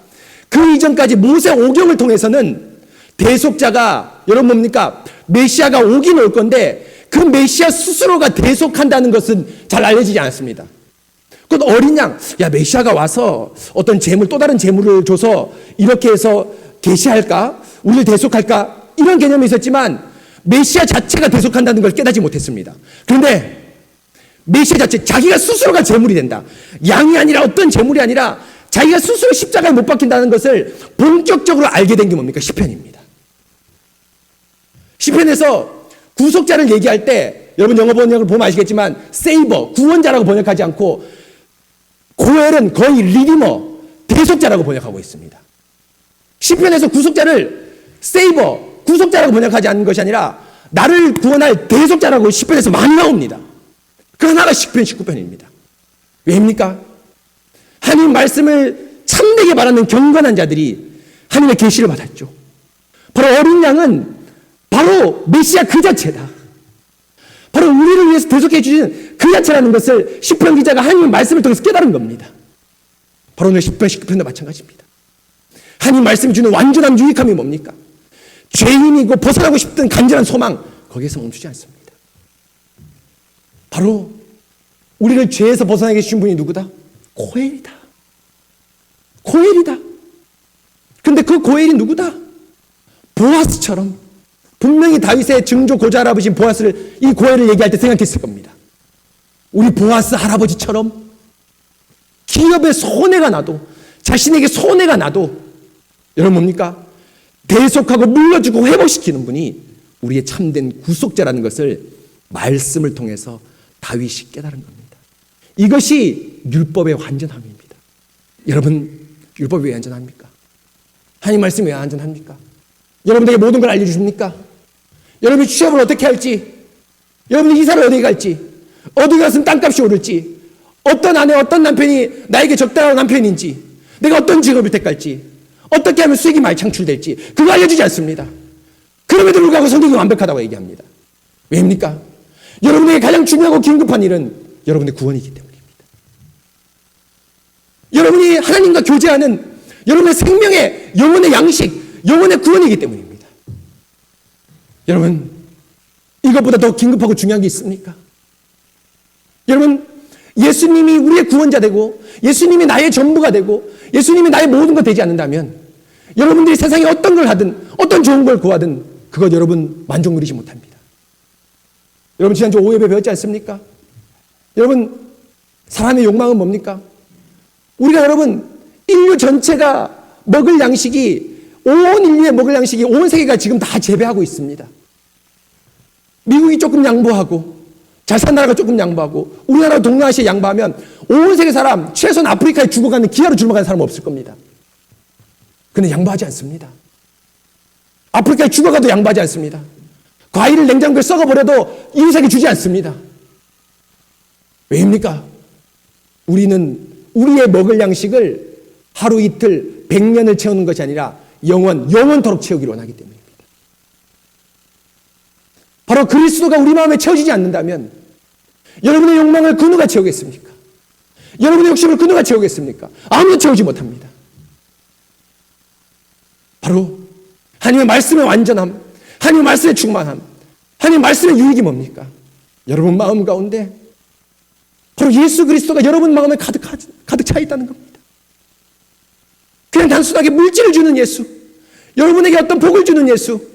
그 이전까지 모세 오경을 통해서는 대속자가 여러분 뭡니까? 메시아가 오긴 올 건데 그 메시아 스스로가 대속한다는 것은 잘 알려지지 않았습니다. 그 어린 양, 야 메시아가 와서 어떤 재물, 또 다른 재물을 줘서 이렇게 해서 계시할까? 우리를 대속할까? 이런 개념이 있었지만 메시아 자체가 대속한다는 걸 깨닫지 못했습니다. 그런데 메시아 자체, 자기가 스스로가 재물이 된다. 양이 아니라 어떤 재물이 아니라 자기가 스스로 십자가에 못 박힌다는 것을 본격적으로 알게 된 게 뭡니까? 시편입니다. 시편에서 구속자를 얘기할 때 여러분 영어 번역을 보면 아시겠지만 세이버, 구원자라고 번역하지 않고 고엘은 거의 리디머, 대속자라고 번역하고 있습니다. 시편에서 구속자를 세이버, 구속자라고 번역하지 않는 것이 아니라 나를 구원할 대속자라고 시편에서 많이 나옵니다. 그 하나가 시편 19편입니다. 왜입니까? 하나님 말씀을 참되게 바라는 경건한 자들이 하나님의 계시를 받았죠. 바로 어린 양은 바로 메시아 그 자체다. 바로 우리를 위해서 대속해 주신 그 자체라는 것을 시편 기자가 하나님의 말씀을 통해서 깨달은 겁니다. 바로 오늘 시편 19편도 마찬가지입니다. 하나님 말씀이 주는 완전한 유익함이 뭡니까? 죄인이고 벗어나고 싶던 간절한 소망, 거기에서 멈추지 않습니다. 바로 우리를 죄에서 벗어나게 해주신 분이 누구다? 고엘이다. 고엘이다. 근데 그 고엘이 누구다? 보아스처럼 분명히 다윗의 증조 고자 할아버지 보아스를, 이 고엘을 얘기할 때 생각했을 겁니다. 우리 보아스 할아버지처럼 기업에 손해가 나도, 자신에게 손해가 나도 여러분 뭡니까? 대속하고 물려주고 회복시키는 분이 우리의 참된 구속자라는 것을 말씀을 통해서 다윗이 깨달은 겁니다. 이것이 율법의 완전함입니다. 여러분, 율법이 왜 완전합니까? 하나님 말씀이 왜 완전합니까? 여러분에게 모든 걸 알려주십니까? 여러분이 취업을 어떻게 할지, 여러분이 이사를 어디 갈지, 어디 가서는 땅값이 오를지, 어떤 아내, 어떤 남편이 나에게 적당한 남편인지, 내가 어떤 직업을 택할지, 어떻게 하면 수익이 많이 창출될지 그거 알려주지 않습니다. 그럼에도 불구하고 성경이 완벽하다고 얘기합니다. 왜입니까? 여러분에게 가장 중요하고 긴급한 일은 여러분의 구원이기 때문입니다. 여러분이 하나님과 교제하는 여러분의 생명의 영혼의 양식, 영혼의 구원이기 때문입니다. 여러분, 이것보다 더 긴급하고 중요한 게 있습니까? 여러분, 예수님이 우리의 구원자 되고 예수님이 나의 전부가 되고 예수님이 나의 모든 것 되지 않는다면 여러분들이 세상에 어떤 걸 하든 어떤 좋은 걸 구하든 그것 여러분 만족 누리지 못합니다. 여러분 지난주 5예배 배웠지 않습니까? 여러분 사람의 욕망은 뭡니까? 우리가 여러분 인류 전체가 먹을 양식이 온 인류의 먹을 양식이 온 세계가 지금 다 재배하고 있습니다. 미국이 조금 양보하고 잘 산 나라가 조금 양보하고 우리나라 동남아시아 양보하면 온 세계 사람 최소한 아프리카에 죽어가는 기아로 죽어가는 사람은 없을 겁니다. 근데 양보하지 않습니다. 아프리카에 죽어가도 양보하지 않습니다. 과일을 냉장고에 썩어버려도 이웃에게 주지 않습니다. 왜입니까? 우리는 우리의 먹을 양식을 하루 이틀 100년을 채우는 것이 아니라 영원토록 채우기를 원하기 때문입니다. 바로 그리스도가 우리 마음에 채워지지 않는다면 여러분의 욕망을 그 누가 채우겠습니까? 여러분의 욕심을 그 누가 채우겠습니까? 아무도 채우지 못합니다. 바로 하나님의 말씀의 완전함, 하나님의 말씀의 충만함, 하나님의 말씀의 유익이 뭡니까? 여러분 마음 가운데 바로 예수 그리스도가 여러분 마음에 가득 차 있다는 겁니다. 그냥 단순하게 물질을 주는 예수, 여러분에게 어떤 복을 주는 예수,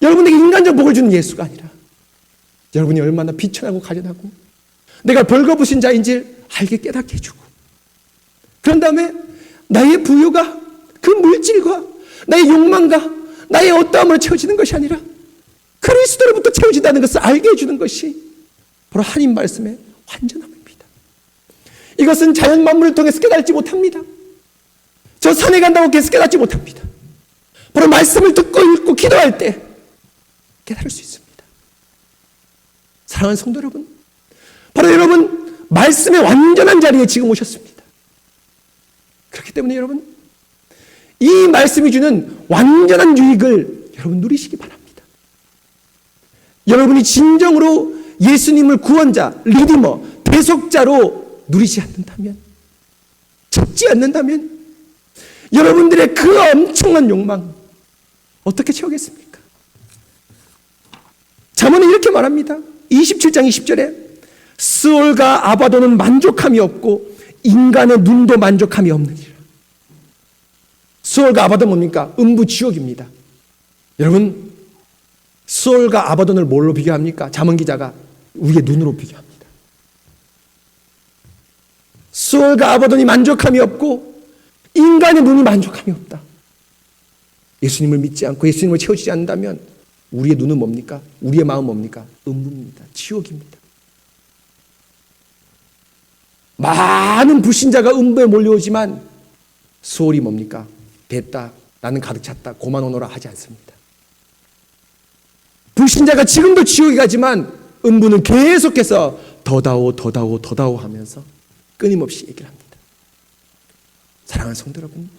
여러분에게 인간적 복을 주는 예수가 아니라 여러분이 얼마나 비천하고 가련하고 내가 벌거부신 자인지 알게 깨닫게 해주고 그런 다음에 나의 부유가 그 물질과 나의 욕망과 나의 어떠함으로 채워지는 것이 아니라 그리스도로부터 채워진다는 것을 알게 해주는 것이 바로 하나님 말씀의 완전함입니다. 이것은 자연 만물을 통해서 깨달지 못합니다. 저 산에 간다고 깨닫지 못합니다. 바로 말씀을 듣고 읽고 기도할 때 깨달을 수 있습니다. 사랑하는 성도 여러분, 바로 여러분 말씀의 완전한 자리에 지금 오셨습니다. 그렇기 때문에 여러분 이 말씀이 주는 완전한 유익을 여러분 누리시기 바랍니다. 여러분이 진정으로 예수님을 구원자, 리디머, 대속자로 누리지 않는다면, 찾지 않는다면 여러분들의 그 엄청난 욕망 어떻게 채우겠습니까? 잠언은 이렇게 말합니다. 27장 20절에 스올과 아바도는 만족함이 없고 인간의 눈도 만족함이 없느니라. 스올과 아바돈 뭡니까? 음부 지옥입니다. 여러분 스올과 아바돈을 뭘로 비교합니까? 잠언 기자가 우리의 눈으로 비교합니다. 스올과 아바돈이 만족함이 없고 인간의 눈이 만족함이 없다. 예수님을 믿지 않고 예수님을 채워지지 않는다면 우리의 눈은 뭡니까? 우리의 마음은 뭡니까? 음부입니다. 지옥입니다. 많은 불신자가 음부에 몰려오지만 스올이 뭡니까? 됐다, 나는 가득 찼다, 고만 오너라 하지 않습니다. 불신자가 지금도 지옥에 가지만 음부는 계속해서 더다오 하면서 끊임없이 얘기를 합니다. 사랑하는 성도 여러분,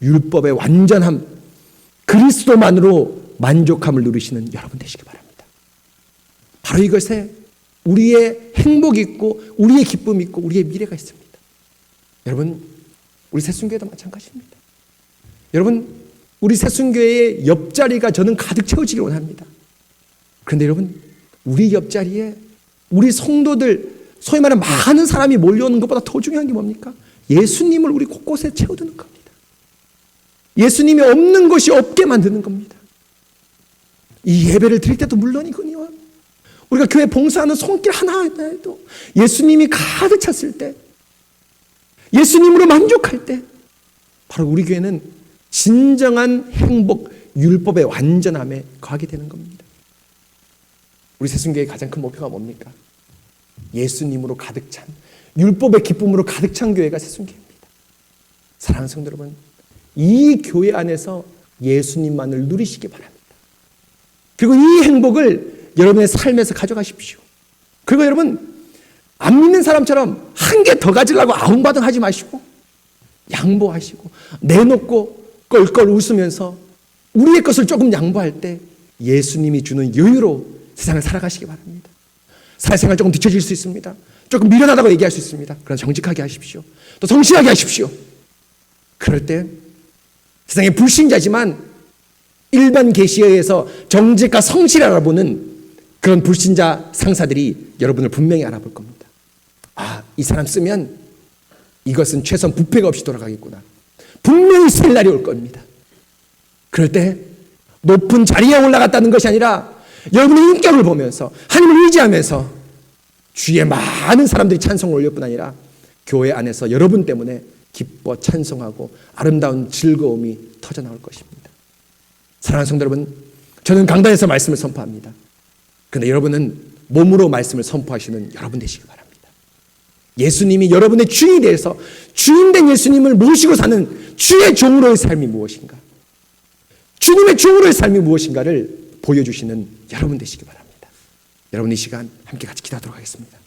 율법의 완전함, 그리스도만으로 만족함을 누리시는 여러분 되시기 바랍니다. 바로 이것에 우리의 행복이 있고 우리의 기쁨이 있고 우리의 미래가 있습니다. 여러분 우리 새순교회도 마찬가지입니다. 여러분 우리 새순교회의 옆자리가 저는 가득 채워지길 원합니다. 그런데 여러분 우리 옆자리에 우리 성도들 소위 말하는 많은 사람이 몰려오는 것보다 더 중요한 게 뭡니까? 예수님을 우리 곳곳에 채워두는 겁니다. 예수님이 없는 것이 없게 만드는 겁니다. 이 예배를 드릴 때도 물론이거니와 우리가 교회 봉사하는 손길 하나하나에도 예수님이 가득 찼을 때, 예수님으로 만족할 때 바로 우리 교회는 진정한 행복, 율법의 완전함에 거하게 되는 겁니다. 우리 새순교회의 가장 큰 목표가 뭡니까? 예수님으로 가득 찬, 율법의 기쁨으로 가득 찬 교회가 새순교회입니다. 사랑하는 성도 여러분, 이 교회 안에서 예수님만을 누리시기 바랍니다. 그리고 이 행복을 여러분의 삶에서 가져가십시오. 그리고 여러분 안 믿는 사람처럼 한 개 더 가지려고 아웅바둥 하지 마시고 양보하시고 내놓고 껄껄 웃으면서 우리의 것을 조금 양보할 때 예수님이 주는 여유로 세상을 살아가시기 바랍니다. 사회생활 조금 뒤처질 수 있습니다. 조금 미련하다고 얘기할 수 있습니다. 그러나 정직하게 하십시오. 또 성실하게 하십시오. 그럴 때 세상의 불신자지만 일반 계시에 의해서 정직과 성실을 알아보는 그런 불신자 상사들이 여러분을 분명히 알아볼 겁니다. 아, 이 사람 쓰면 이것은 최소한 부패가 없이 돌아가겠구나. 분명히 쓸 날이 올 겁니다. 그럴 때 높은 자리에 올라갔다는 것이 아니라 여러분의 인격을 보면서 하나님을 의지하면서 주위에 많은 사람들이 찬송을 올릴 뿐 아니라 교회 안에서 여러분 때문에 기뻐 찬송하고 아름다운 즐거움이 터져나올 것입니다. 사랑하는 성도 여러분, 저는 강단에서 말씀을 선포합니다. 그런데 여러분은 몸으로 말씀을 선포하시는 여러분 되시기 바랍니다. 예수님이 여러분의 주인이 되어서 주인된 예수님을 모시고 사는 주의 종으로의 삶이 무엇인가, 주님의 종으로의 삶이 무엇인가를 보여주시는 여러분 되시기 바랍니다. 여러분 이 시간 함께 같이 기도하도록 하겠습니다.